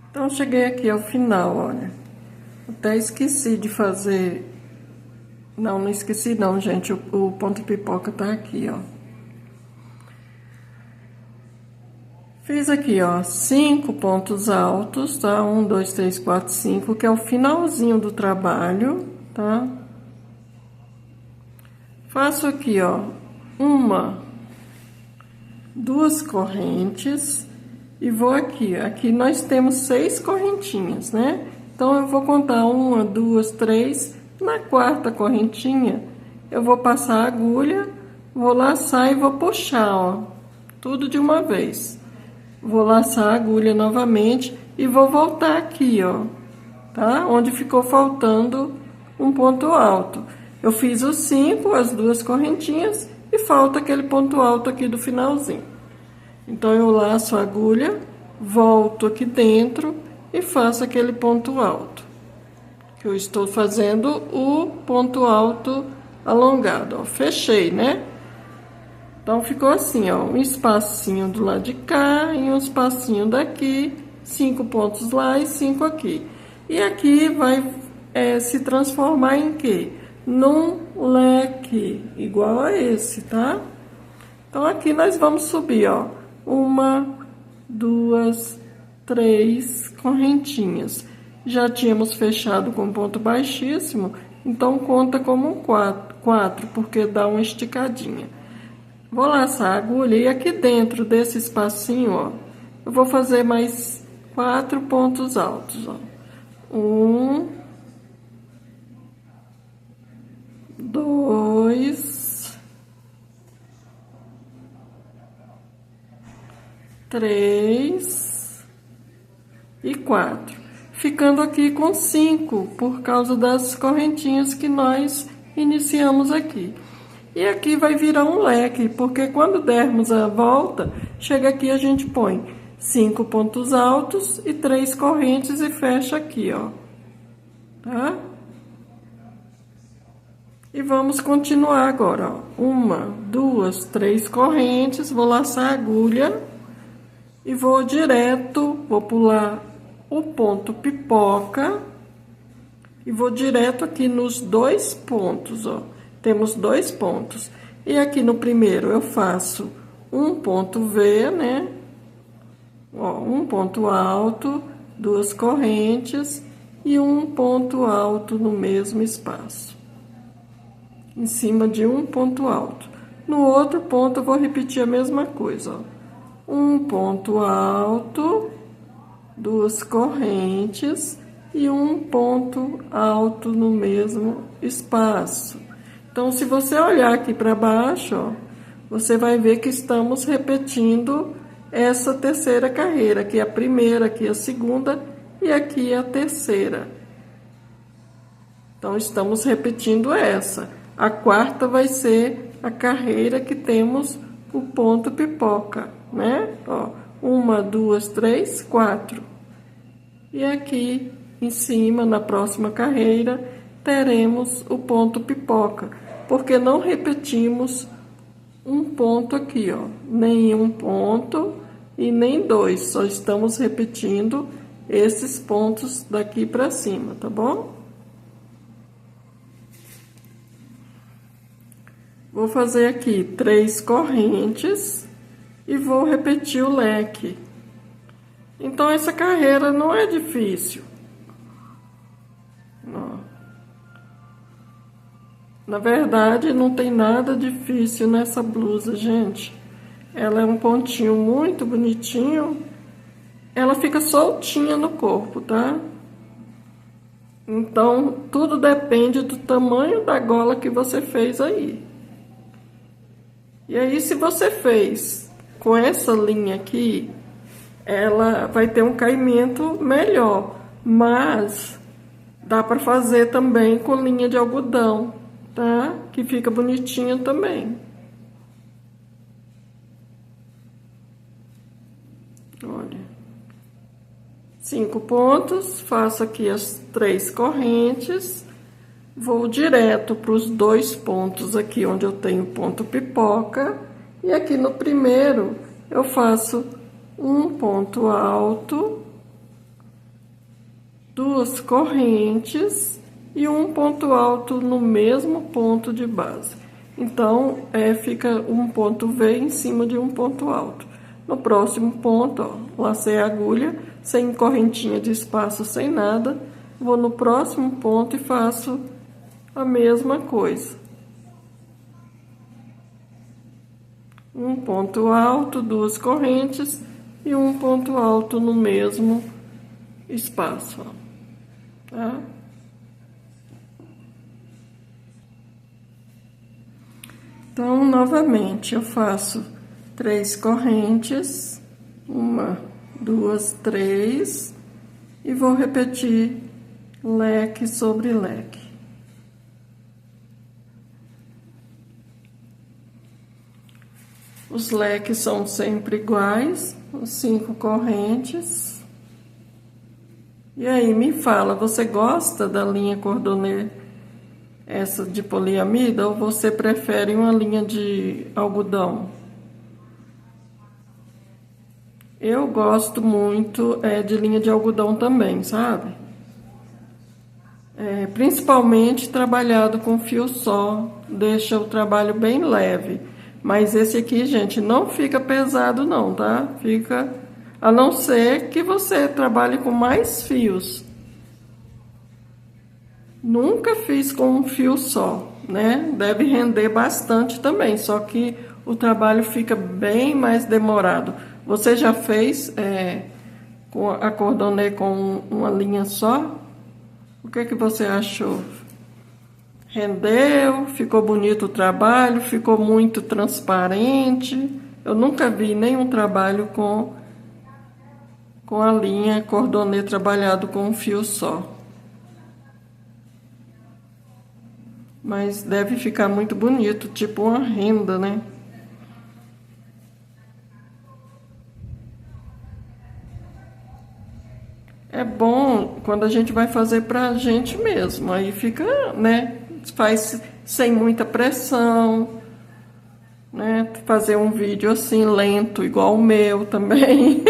Então, cheguei aqui ao final, olha. Até esqueci de fazer... Não esqueci não, gente. O ponto pipoca tá aqui, ó. Fiz aqui, ó, 5 pontos altos, tá? 1, 2, 3, 4, 5, que é o finalzinho do trabalho, tá? Faço aqui, ó, 1, 2 correntes... E vou aqui, aqui nós temos 6 correntinhas, né? Então, eu vou contar 1, 2, 3. Na 4ª correntinha, eu vou passar a agulha, vou laçar e vou puxar, ó. Tudo de uma vez. Vou laçar a agulha novamente e vou voltar aqui, ó. Tá? Onde ficou faltando um ponto alto. Eu fiz os 5, as 2 correntinhas e falta aquele ponto alto aqui do finalzinho. Então, eu laço a agulha, volto aqui dentro e faço aquele ponto alto. Que eu estou fazendo o ponto alto alongado, ó. Fechei, né? Então, ficou assim, ó. Um espacinho do lado de cá e um espacinho daqui. 5 pontos lá e 5 aqui. E aqui vai se transformar em quê? Num leque, igual a esse, tá? Então, aqui nós vamos subir, ó. 1, 2, 3 correntinhas. Já tínhamos fechado com ponto baixíssimo, então conta como um 4, porque dá uma esticadinha. Vou laçar a agulha e aqui dentro desse espacinho, ó, eu vou fazer mais 4 pontos altos, ó. 1, 2, 3 e 4. Ficando aqui com 5, por causa das correntinhas que nós iniciamos aqui. E aqui vai virar um leque, porque quando dermos a volta, chega aqui a gente põe 5 pontos altos e 3 correntes e fecha aqui, ó. Tá? E vamos continuar agora, ó. 1, 2, 3 correntes, vou laçar a agulha e vou direto, vou pular o ponto pipoca e vou direto aqui nos 2 pontos, ó. Temos 2 pontos. E aqui no primeiro eu faço um ponto V, né? Ó, um ponto alto, 2 correntes e um ponto alto no mesmo espaço. Em cima de um ponto alto. No outro ponto eu vou repetir a mesma coisa, ó. Um ponto alto, 2 correntes e um ponto alto no mesmo espaço. Então, se você olhar aqui para baixo, ó, você vai ver que estamos repetindo essa terceira carreira. Aqui é a primeira, aqui é a segunda e aqui é a terceira. Então, estamos repetindo essa. A quarta vai ser a carreira que temos o ponto pipoca, né? Ó, 1, 2, 3, 4. E aqui em cima, na próxima carreira, teremos o ponto pipoca. Porque não repetimos um ponto aqui, ó, nem um ponto e nem 2, só estamos repetindo esses pontos daqui para cima, tá bom? Vou fazer aqui 3 correntes e vou repetir o leque. Então, essa carreira não é difícil. Na verdade, não tem nada difícil nessa blusa, gente. Ela é um pontinho muito bonitinho. Ela fica soltinha no corpo, tá? Então, tudo depende do tamanho da gola que você fez aí. E aí, se você fez com essa linha aqui, ela vai ter um caimento melhor. Mas, dá pra fazer também com linha de algodão, tá? Que fica bonitinho também. Olha. 5 pontos, faço aqui as 3 correntes, vou direto para os 2 pontos aqui onde eu tenho ponto pipoca, e aqui no primeiro eu faço um ponto alto, 2 correntes e um ponto alto no mesmo ponto de base. Então, fica um ponto V em cima de um ponto alto. No próximo ponto, ó, lacei a agulha, sem correntinha de espaço, sem nada. Vou no próximo ponto e faço a mesma coisa. Um ponto alto, 2 correntes e um ponto alto no mesmo espaço, ó. Tá? Então, novamente, eu faço 3 correntes, 1, 2, 3, e vou repetir leque sobre leque. Os leques são sempre iguais, os 5 correntes. E aí, me fala, você gosta da linha cordonê, essa de poliamida, ou você prefere uma linha de algodão? Eu gosto muito de linha de algodão também, sabe? Principalmente trabalhado com fio só, deixa o trabalho bem leve. Mas esse aqui, gente, não fica pesado não, tá? Fica, a não ser que você trabalhe com mais fios. Nunca fiz com um fio só, né? Deve render bastante também, só que o trabalho fica bem mais demorado. Você já fez com a cordonê com uma linha só? O que você achou? Rendeu? Ficou bonito o trabalho? Ficou muito transparente? Eu nunca vi nenhum trabalho com a linha cordonê trabalhado com um fio só. Mas deve ficar muito bonito, tipo uma renda, né? É bom quando a gente vai fazer pra gente mesmo, aí fica, né? Faz sem muita pressão, né? Fazer um vídeo assim lento, igual o meu também.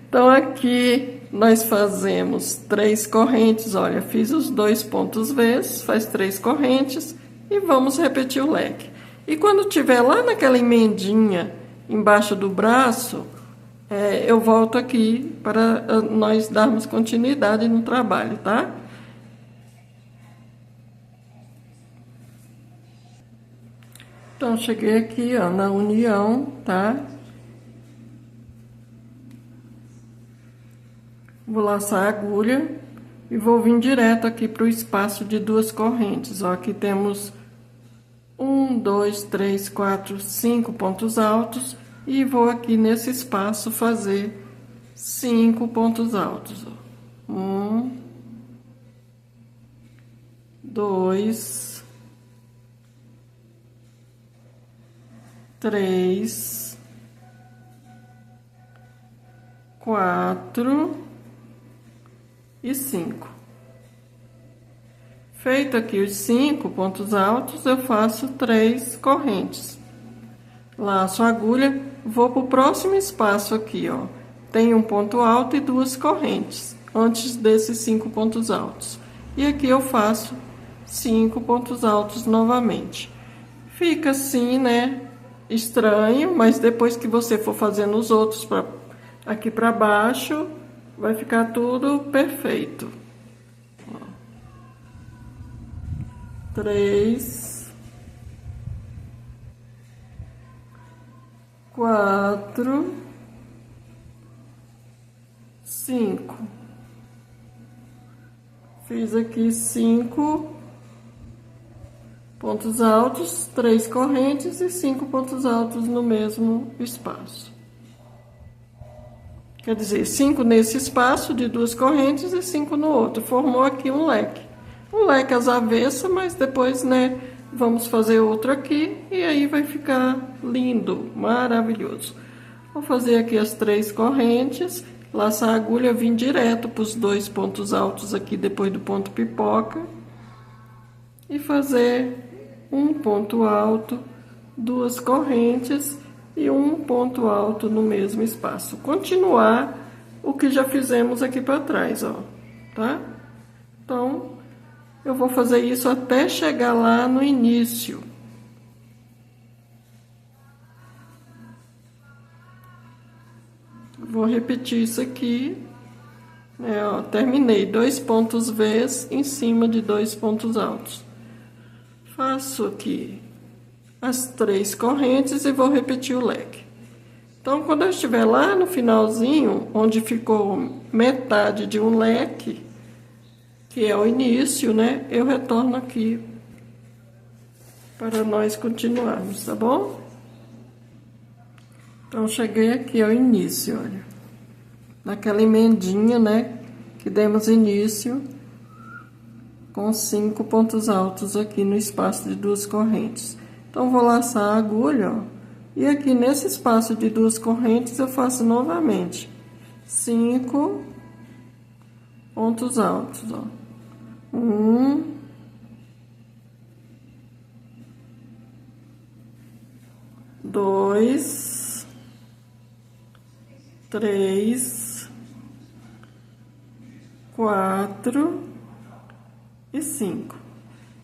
Então aqui nós fazemos 3 correntes, olha, fiz os 2 pontos V, faz 3 correntes e vamos repetir o leque. E quando tiver lá naquela emendinha embaixo do braço, eu volto aqui para nós darmos continuidade no trabalho, tá? Então, cheguei aqui, ó, na união, tá? Vou laçar a agulha e vou vir direto aqui para o espaço de 2 correntes, ó. Aqui temos 1, 2, 3, 4, 5 pontos altos e vou aqui nesse espaço fazer 5 pontos altos, ó. 1, 2, 3, 4 e 5. Feito aqui os 5 pontos altos, eu faço 3 correntes. Laço a agulha, vou para o próximo espaço aqui, ó. Tem um ponto alto e 2 correntes, antes desses 5 pontos altos. E aqui eu faço 5 pontos altos novamente. Fica assim, né? Estranho, mas depois que você for fazendo os outros aqui para baixo, vai ficar tudo perfeito. Ó. 3, 4, 5. Fiz aqui 5 pontos altos, 3 correntes e 5 pontos altos no mesmo espaço. Quer dizer, 5 nesse espaço de 2 correntes e 5 no outro. Formou aqui um leque. Um leque às avessas, mas depois, né, vamos fazer outro aqui e aí vai ficar lindo, maravilhoso. Vou fazer aqui as 3 correntes, laçar a agulha, vim direto para os 2 pontos altos aqui depois do ponto pipoca e fazer um ponto alto, 2 correntes e um ponto alto no mesmo espaço. Continuar o que já fizemos aqui para trás, ó, tá? Então, eu vou fazer isso até chegar lá no início. Vou repetir isso aqui, né, ó, terminei 2 pontos V em cima de 2 pontos altos. Faço aqui as 3 correntes e vou repetir o leque. Então, quando eu estiver lá no finalzinho, onde ficou metade de um leque, que é o início, né, eu retorno aqui para nós continuarmos, tá bom? Então, cheguei aqui ao início, olha, naquela emendinha, né, que demos início com 5 pontos altos aqui no espaço de 2 correntes. Então, vou laçar a agulha, ó, e aqui nesse espaço de 2 correntes eu faço novamente 5 pontos altos, ó. 1, 2, 3, 4 e 5.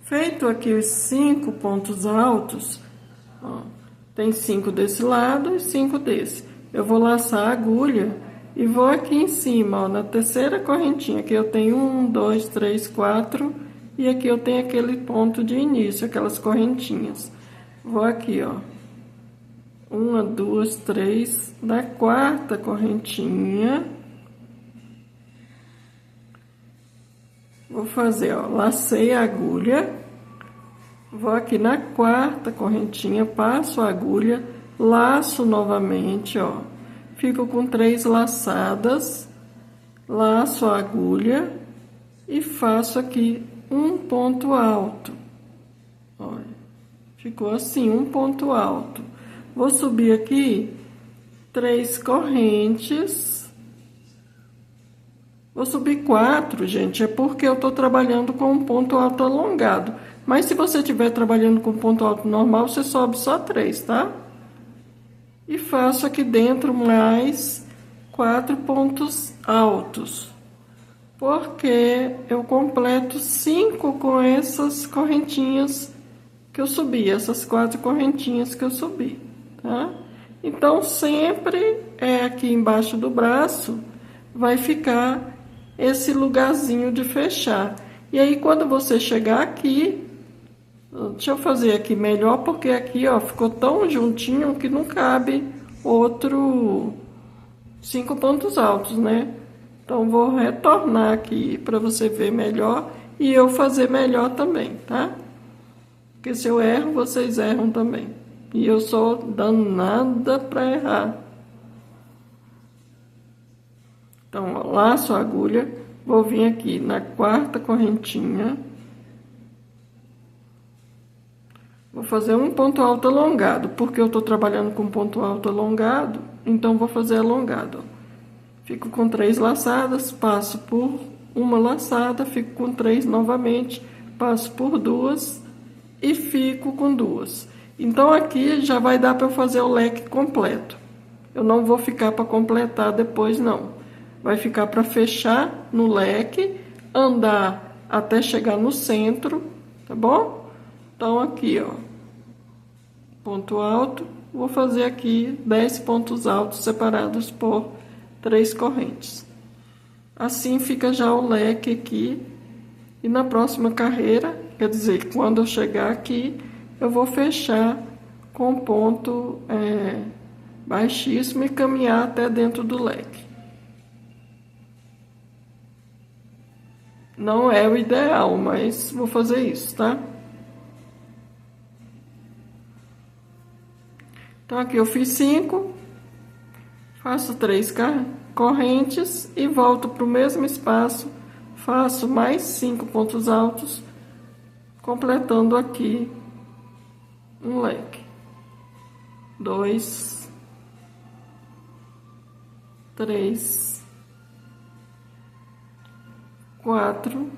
Feito aqui os 5 pontos altos, ó, tem 5 desse lado e 5 desse. Eu vou laçar a agulha e vou aqui em cima, ó, na terceira correntinha, aqui eu tenho 1, 2, 3, 4, e aqui eu tenho aquele ponto de início, aquelas correntinhas. Vou aqui, ó, 1, 2, 3, na quarta correntinha, vou fazer, ó, lacei a agulha, vou aqui na quarta correntinha, passo a agulha, laço novamente, ó, fico com 3 laçadas, laço a agulha e faço aqui um ponto alto. Olha, ficou assim, um ponto alto. Vou subir aqui 3 correntes. Vou subir 4, gente, é porque eu tô trabalhando com um ponto alto alongado. Mas se você estiver trabalhando com ponto alto normal, você sobe só 3, tá? E faço aqui dentro mais 4 pontos altos. Porque eu completo 5 com essas correntinhas que eu subi, essas 4 correntinhas que eu subi, tá? Então, sempre aqui embaixo do braço vai ficar esse lugarzinho de fechar. E aí, quando você chegar aqui, deixa eu fazer aqui melhor, porque aqui, ó, ficou tão juntinho que não cabe outro 5 pontos altos, né? Então, vou retornar aqui para você ver melhor e eu fazer melhor também, tá? Porque se eu erro, vocês erram também. E eu sou danada para errar. Então, ó, laço a agulha, vou vir aqui na quarta correntinha. Vou fazer um ponto alto alongado, porque eu tô trabalhando com ponto alto alongado, então vou fazer alongado, ó. Fico com 3 laçadas, passo por uma laçada, fico com 3 novamente, passo por 2 e fico com 2. Então, aqui já vai dar para eu fazer o leque completo. Eu não vou ficar para completar depois, não. Vai ficar para fechar no leque, andar até chegar no centro, tá bom? Então, aqui, ó, ponto alto, vou fazer aqui 10 pontos altos separados por 3 correntes. Assim fica já o leque aqui. E na próxima carreira, quer dizer, quando eu chegar aqui, eu vou fechar com ponto baixíssimo e caminhar até dentro do leque. Não é o ideal, mas vou fazer isso, tá? Então, aqui eu fiz 5, faço 3 correntes e volto para o mesmo espaço, faço mais 5 pontos altos, completando aqui um leque. 2, 3, 4,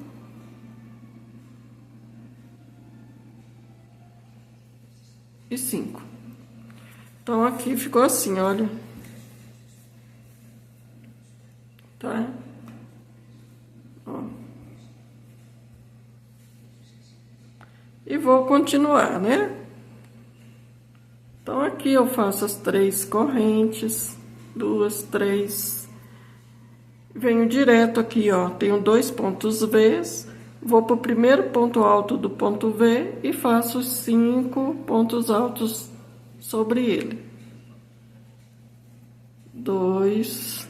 e 5. Então, aqui ficou assim, olha. Tá? Ó. E vou continuar, né? Então, aqui eu faço as 3 correntes, 2, 3. Venho direto aqui, ó, tenho 2 pontos V, vou pro primeiro ponto alto do ponto V e faço 5 pontos altos sobre ele. 2,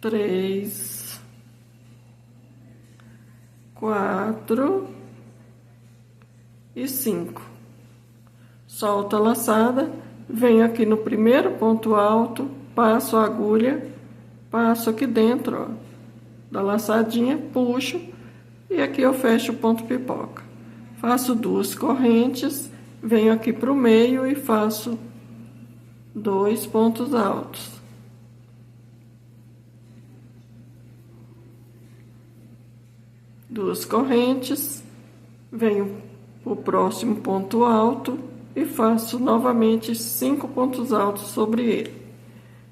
3, 4 e 5. Solto a laçada, venho aqui no primeiro ponto alto, passo a agulha, passo aqui dentro, ó, da laçadinha, puxo e aqui eu fecho o ponto pipoca. Faço 2 correntes, venho aqui pro meio e faço 2 pontos altos. Duas correntes, venho pro próximo ponto alto e faço novamente 5 pontos altos sobre ele,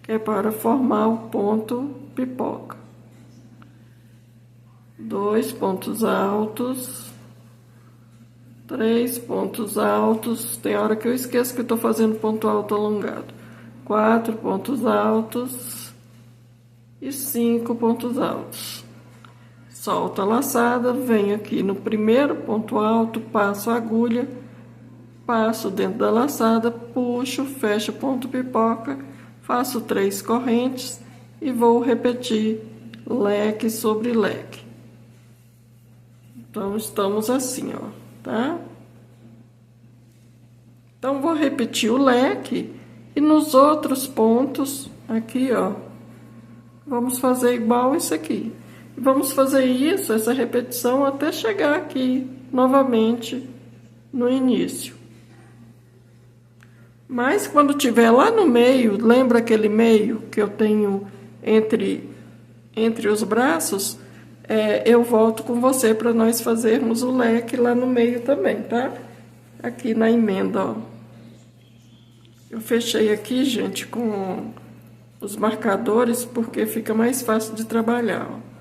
que é para formar o ponto pipoca. 2 pontos altos, 3 pontos altos, tem hora que eu esqueço que eu tô fazendo ponto alto alongado. 4 pontos altos e 5 pontos altos. Solto a laçada, venho aqui no primeiro ponto alto, passo a agulha, passo dentro da laçada, puxo, fecho ponto pipoca, faço 3 correntes e vou repetir leque sobre leque. Então, estamos assim, ó, tá? Então, vou repetir o leque e nos outros pontos, aqui, ó, vamos fazer igual isso aqui. Vamos fazer isso, essa repetição, até chegar aqui, novamente, no início. Mas, quando tiver lá no meio, lembra aquele meio que eu tenho entre os braços? Eu volto com você para nós fazermos o leque lá no meio também, tá? Aqui na emenda, ó. Eu fechei aqui, gente, com os marcadores, porque fica mais fácil de trabalhar, ó.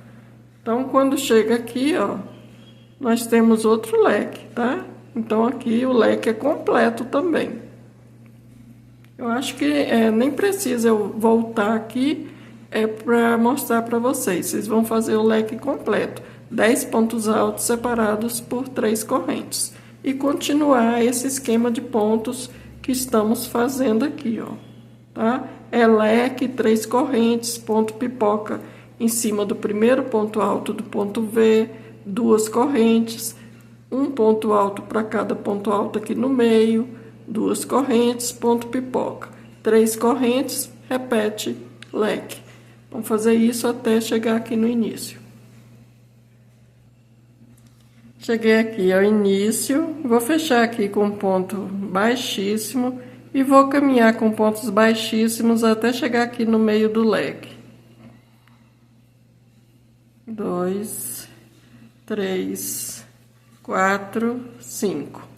Então, quando chega aqui, ó, nós temos outro leque, tá? Então, aqui o leque é completo também. Eu acho que nem precisa eu voltar aqui para mostrar para vocês. Vocês vão fazer o leque completo. 10 pontos altos separados por 3 correntes. E continuar esse esquema de pontos que estamos fazendo aqui, ó. Tá? É leque, 3 correntes, ponto pipoca em cima do primeiro ponto alto do ponto V, 2 correntes, um ponto alto para cada ponto alto aqui no meio, 2 correntes, ponto pipoca, 3 correntes, repete leque. Vamos fazer isso até chegar aqui no início. Cheguei aqui ao início, vou fechar aqui com ponto baixíssimo e vou caminhar com pontos baixíssimos até chegar aqui no meio do leque. 2, 3, 4, 5.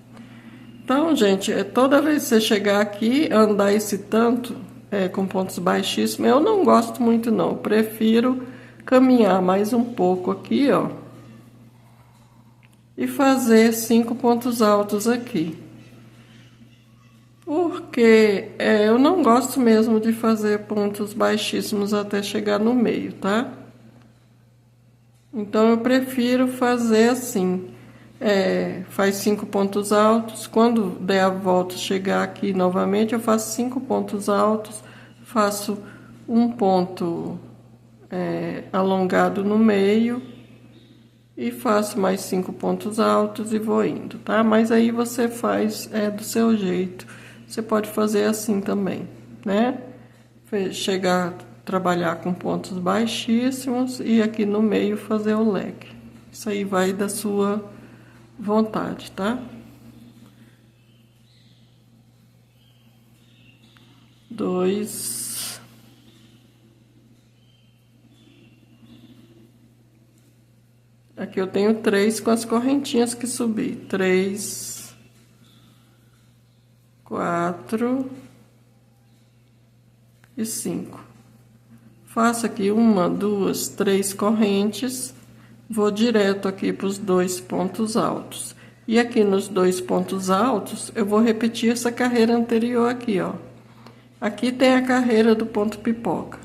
Então, gente, toda vez que você chegar aqui, andar esse tanto com pontos baixíssimos, eu não gosto muito não, eu prefiro caminhar mais um pouco aqui, ó, e fazer 5 pontos altos aqui. Porque eu não gosto mesmo de fazer pontos baixíssimos até chegar no meio, tá? Então, eu prefiro fazer assim, faz 5 pontos altos, quando der a volta, chegar aqui novamente, eu faço 5 pontos altos, faço um ponto alongado no meio, e faço mais 5 pontos altos e vou indo, tá? Mas aí você faz do seu jeito, você pode fazer assim também, né? Chegar trabalhar com pontos baixíssimos e aqui no meio fazer o leque. Isso aí vai da sua vontade, tá? 2, aqui eu tenho 3 com as correntinhas que subi. 3, 4 e 5. Faço aqui 1, 2, 3 correntes, vou direto aqui para os 2 pontos altos. E aqui nos 2 pontos altos, eu vou repetir essa carreira anterior aqui, ó. Aqui tem a carreira do ponto pipoca.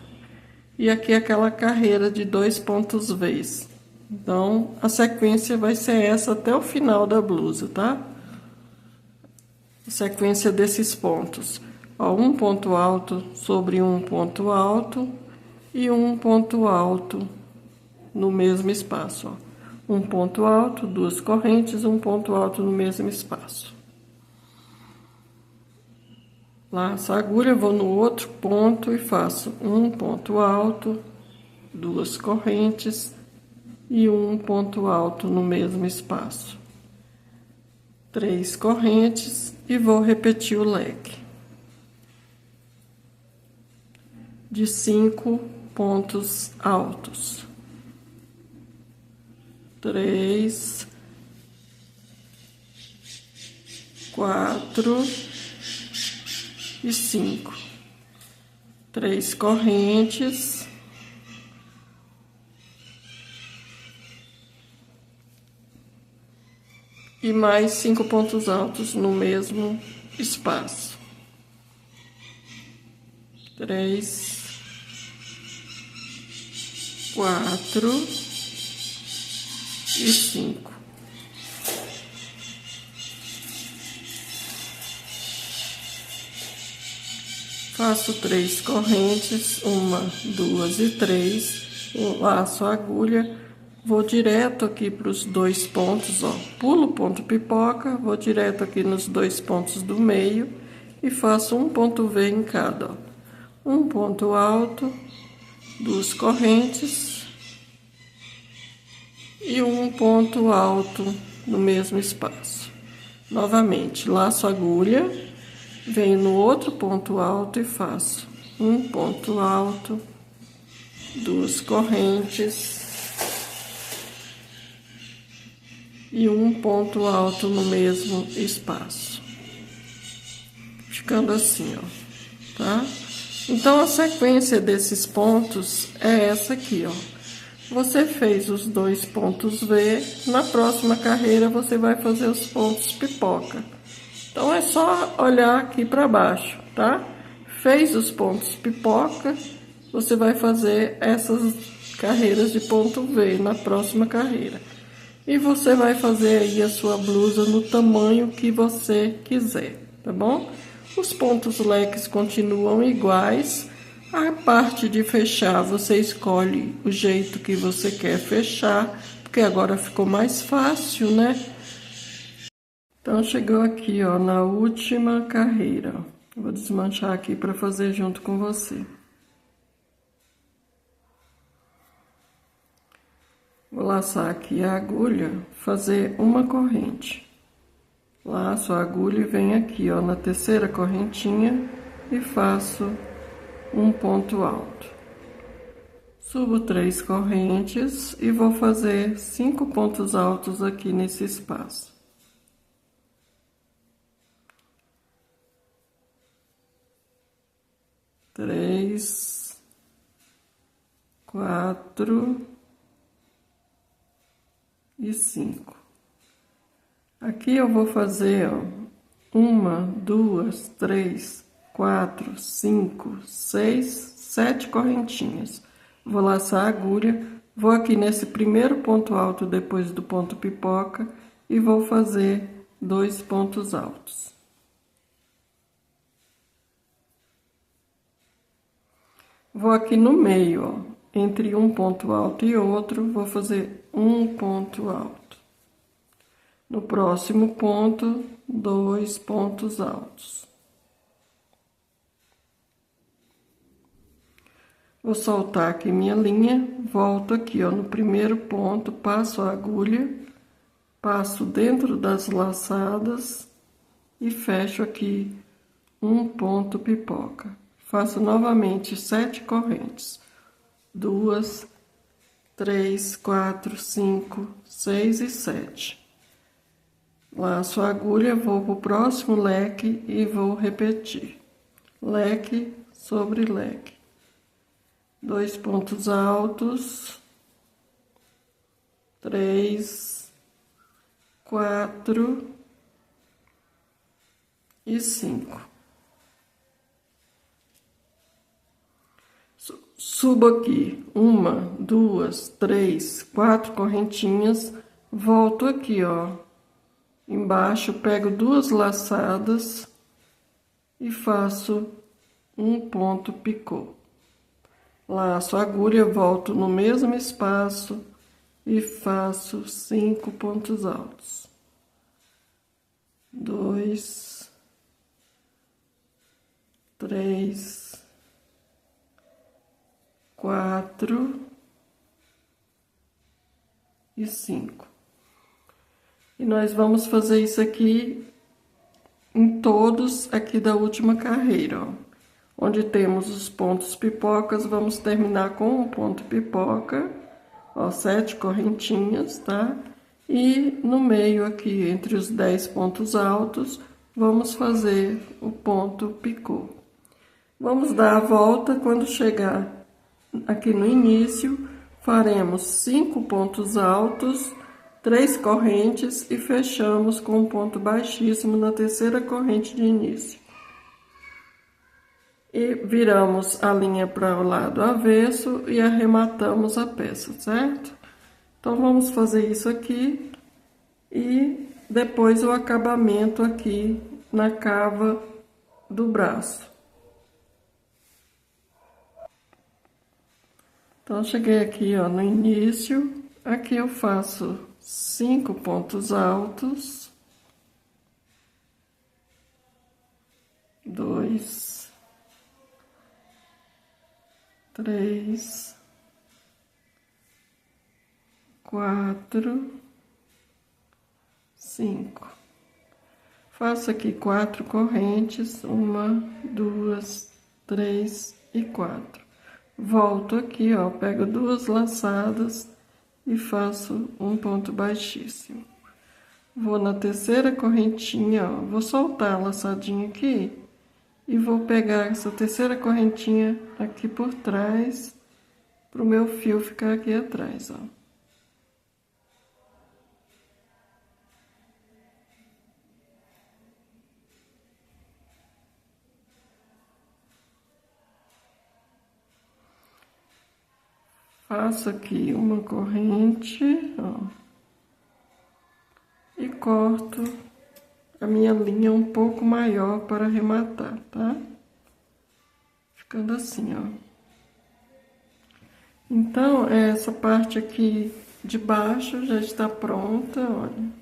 E aqui aquela carreira de 2 pontos Vs. Então, a sequência vai ser essa até o final da blusa, tá? A sequência desses pontos. Ó, um ponto alto sobre um ponto alto e um ponto alto no mesmo espaço, ó. Um ponto alto, 2 correntes, um ponto alto no mesmo espaço. Laço a agulha, vou no outro ponto e faço um ponto alto, 2 correntes e um ponto alto no mesmo espaço. 3 correntes e vou repetir o leque de 5 pontos altos. 3, 4 e 5. 3 correntes. E mais 5 pontos altos no mesmo espaço. 3, 4 e 5. Faço 3 correntes, 1, 2 e 3, laço a agulha, vou direto aqui para os 2 pontos, ó, pulo o ponto pipoca, vou direto aqui nos 2 pontos do meio e faço um ponto V em cada, ó. Um ponto alto, 2 correntes e um ponto alto no mesmo espaço. Novamente, laço a agulha, venho no outro ponto alto e faço um ponto alto, 2 correntes e um ponto alto no mesmo espaço, ficando assim, ó, tá? Então, a sequência desses pontos é essa aqui, ó. Você fez os 2 pontos V, na próxima carreira você vai fazer os pontos pipoca. Então, é só olhar aqui para baixo, tá? Fez os pontos pipoca, você vai fazer essas carreiras de ponto V na próxima carreira. E você vai fazer aí a sua blusa no tamanho que você quiser, tá bom? Os pontos leques continuam iguais. A parte de fechar, você escolhe o jeito que você quer fechar, porque agora ficou mais fácil, né? Então, chegou aqui, ó, na última carreira, ó. Vou desmanchar aqui para fazer junto com você. Vou laçar aqui a agulha, fazer uma corrente. Laço a agulha e venho aqui, ó, na terceira correntinha e faço um ponto alto. Subo 3 correntes e vou fazer 5 pontos altos aqui nesse espaço. Três, 4 e 5. Aqui eu vou fazer, ó, 1, 2, 3, 4, 5, 6, 7 correntinhas. Vou laçar a agulha, vou aqui nesse primeiro ponto alto depois do ponto pipoca e vou fazer 2 pontos altos. Vou aqui no meio, ó, entre um ponto alto e outro, vou fazer um ponto alto. No próximo ponto, 2 pontos altos. Vou soltar aqui minha linha, volto aqui, ó, no primeiro ponto, passo a agulha, passo dentro das laçadas e fecho aqui um ponto pipoca. Faço novamente 7 correntes. 2, 3, 4, 5, 6 e 7. Laço a agulha, vou pro próximo leque e vou repetir. Leque sobre leque. 2 pontos altos. 3, 4 e 5. Subo aqui 1, 2, 3, 4 correntinhas, volto aqui, ó, embaixo, pego 2 laçadas e faço um ponto picô. Laço a agulha, volto no mesmo espaço e faço 5 pontos altos. 2, 3, 4 e 5. E nós vamos fazer isso aqui em todos aqui da última carreira, ó. Onde temos os pontos pipocas, vamos terminar com um ponto pipoca, ó, 7 correntinhas, tá? E no meio aqui, entre os 10 pontos altos, vamos fazer o ponto picô. Vamos dar a volta, quando chegar aqui no início, faremos 5 pontos altos, 3 correntes e fechamos com um ponto baixíssimo na terceira corrente de início. e viramos a linha para o lado avesso e arrematamos a peça, certo? Então, vamos fazer isso aqui e depois o acabamento aqui na cava do braço. Então, cheguei aqui, ó, no início, aqui eu faço 5 pontos altos, 2, 3, 4, 5. Faço aqui 4 correntes, 1, 2, 3 e 4. Volto aqui, ó, pego 2 laçadas e faço um ponto baixíssimo. Vou na terceira correntinha, ó, vou soltar a laçadinha aqui e vou pegar essa terceira correntinha aqui por trás, pro meu fio ficar aqui atrás, ó. Faço aqui uma corrente, ó, e corto a minha linha um pouco maior para arrematar, tá? Ficando assim, ó. Então, essa parte aqui de baixo já está pronta, olha.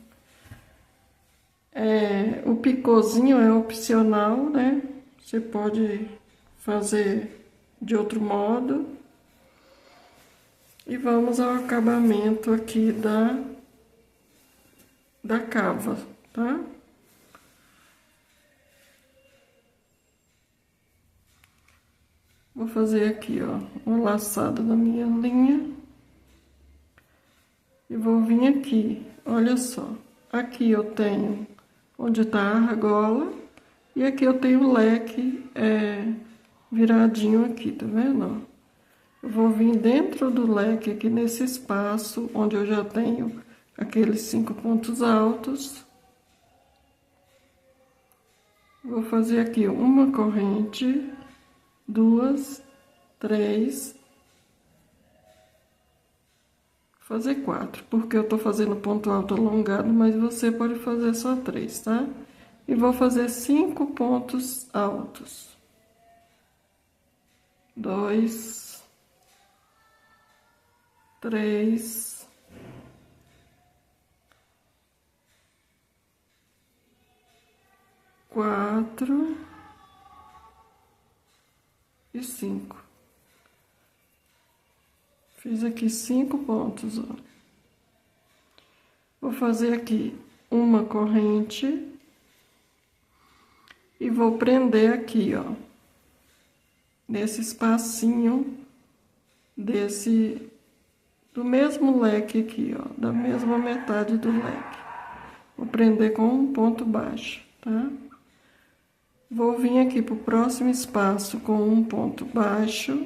O picôzinho é opcional, né? Você pode fazer de outro modo. E vamos ao acabamento aqui da cava, tá? Vou fazer aqui, ó, uma laçada na minha linha. E vou vir aqui, olha só. Aqui eu tenho onde tá a argola. E aqui eu tenho o leque viradinho aqui, tá vendo, ó? Eu vou vir dentro do leque aqui nesse espaço onde eu já tenho aqueles 5 pontos altos. Vou fazer aqui uma corrente, 2, 3, fazer 4, porque eu tô fazendo ponto alto alongado, mas você pode fazer só 3, tá? E vou fazer 5 pontos altos. 2, 3, 4 e 5. Fiz aqui 5 pontos, ó. Vou fazer aqui uma corrente e vou prender aqui, ó, nesse espacinho do mesmo leque aqui, ó, da mesma metade do leque. Vou prender com um ponto baixo, tá? Vou vir aqui pro próximo espaço com um ponto baixo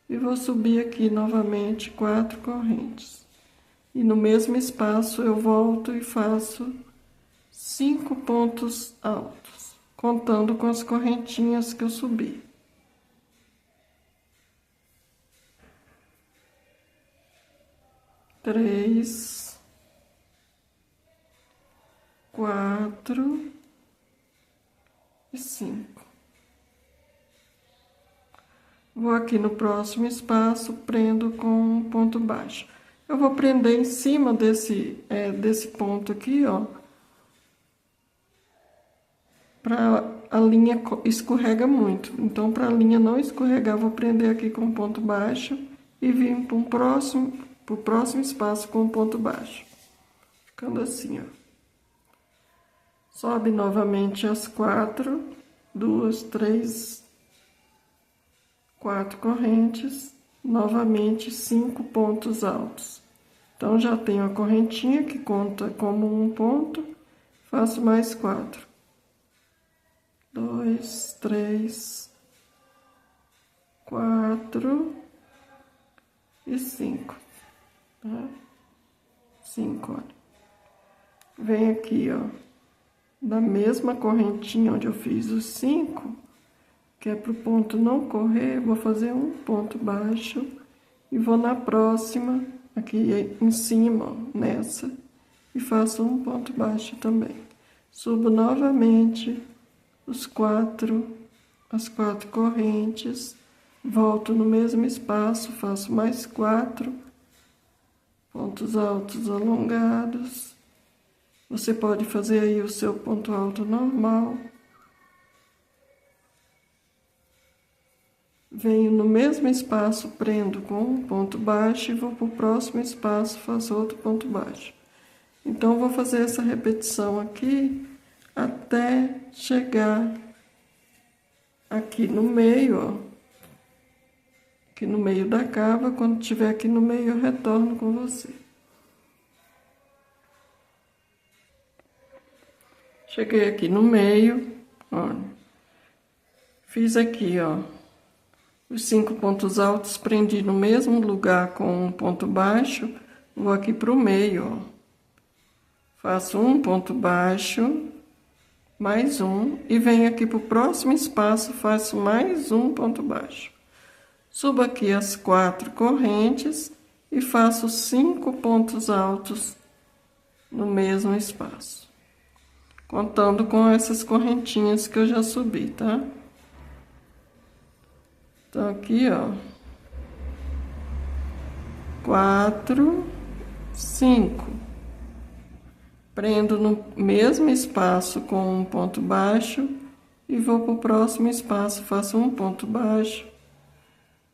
e vou subir aqui novamente 4 correntes. E no mesmo espaço eu volto e faço 5 pontos altos, contando com as correntinhas que eu subi. 3, 4 e 5. Vou aqui no próximo espaço, prendo com um ponto baixo. Eu vou prender em cima desse ponto aqui, ó, para a linha escorrega muito. Então, para a linha não escorregar, vou prender aqui com um ponto baixo e vir para o próximo espaço com um ponto baixo. Ficando assim, ó. Sobe novamente as 4, 2, 3, 4 correntes, novamente 5 pontos altos. Então, já tenho a correntinha que conta como um ponto, faço mais 4. 2, 3, 4 e 5, tá? 5, olha. Vem aqui, ó, da mesma correntinha onde eu fiz os 5, que é pro ponto não correr, vou fazer um ponto baixo e vou na próxima, aqui em cima, ó, nessa, e faço um ponto baixo também. Subo novamente as quatro correntes, volto no mesmo espaço, faço mais 4 pontos altos alongados. Você pode fazer aí o seu ponto alto normal. Venho no mesmo espaço, prendo com um ponto baixo e vou para o próximo espaço, faço outro ponto baixo. Então, vou fazer essa repetição aqui até chegar aqui no meio, ó. Aqui no meio da cava. Quando tiver aqui no meio, eu retorno com você. Cheguei aqui no meio, olha. Fiz aqui, ó, os 5 pontos altos, prendi no mesmo lugar com um ponto baixo. Vou aqui pro meio, ó. Faço um ponto baixo, mais um, e venho aqui pro próximo espaço, faço mais um ponto baixo. Subo aqui as 4 correntes e faço 5 pontos altos no mesmo espaço. Contando com essas correntinhas que eu já subi, tá? Então, aqui, ó. 4, 5. Prendo no mesmo espaço com um ponto baixo e vou para o próximo espaço, faço um ponto baixo,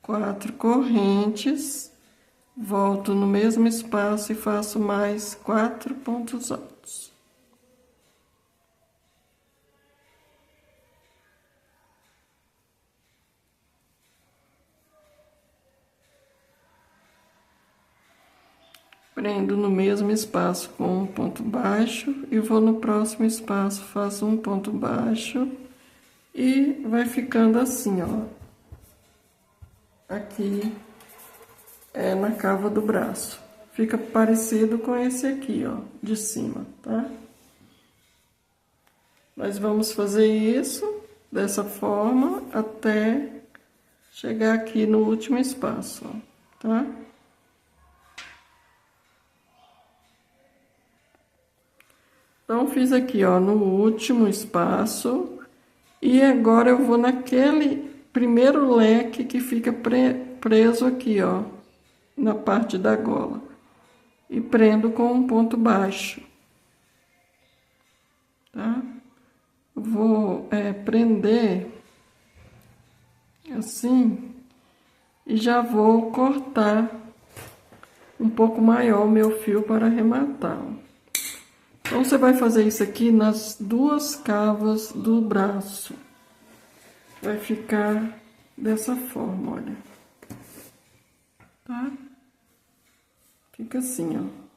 4 correntes, volto no mesmo espaço e faço mais 4 pontos altos. Prendo no mesmo espaço com um ponto baixo e vou no próximo espaço, faço um ponto baixo e vai ficando assim, ó. Aqui é na cava do braço. Fica parecido com esse aqui, ó, de cima, tá? Nós vamos fazer isso dessa forma até chegar aqui no último espaço, ó, tá? Então, fiz aqui, ó, no último espaço. E agora eu vou naquele primeiro leque que fica preso aqui, ó, na parte da gola. E prendo com um ponto baixo. Tá? Vou prender assim. E já vou cortar um pouco maior o meu fio para arrematar, ó. Então, você vai fazer isso aqui nas 2 cavas do braço. Vai ficar dessa forma, olha. Tá? Fica assim, ó.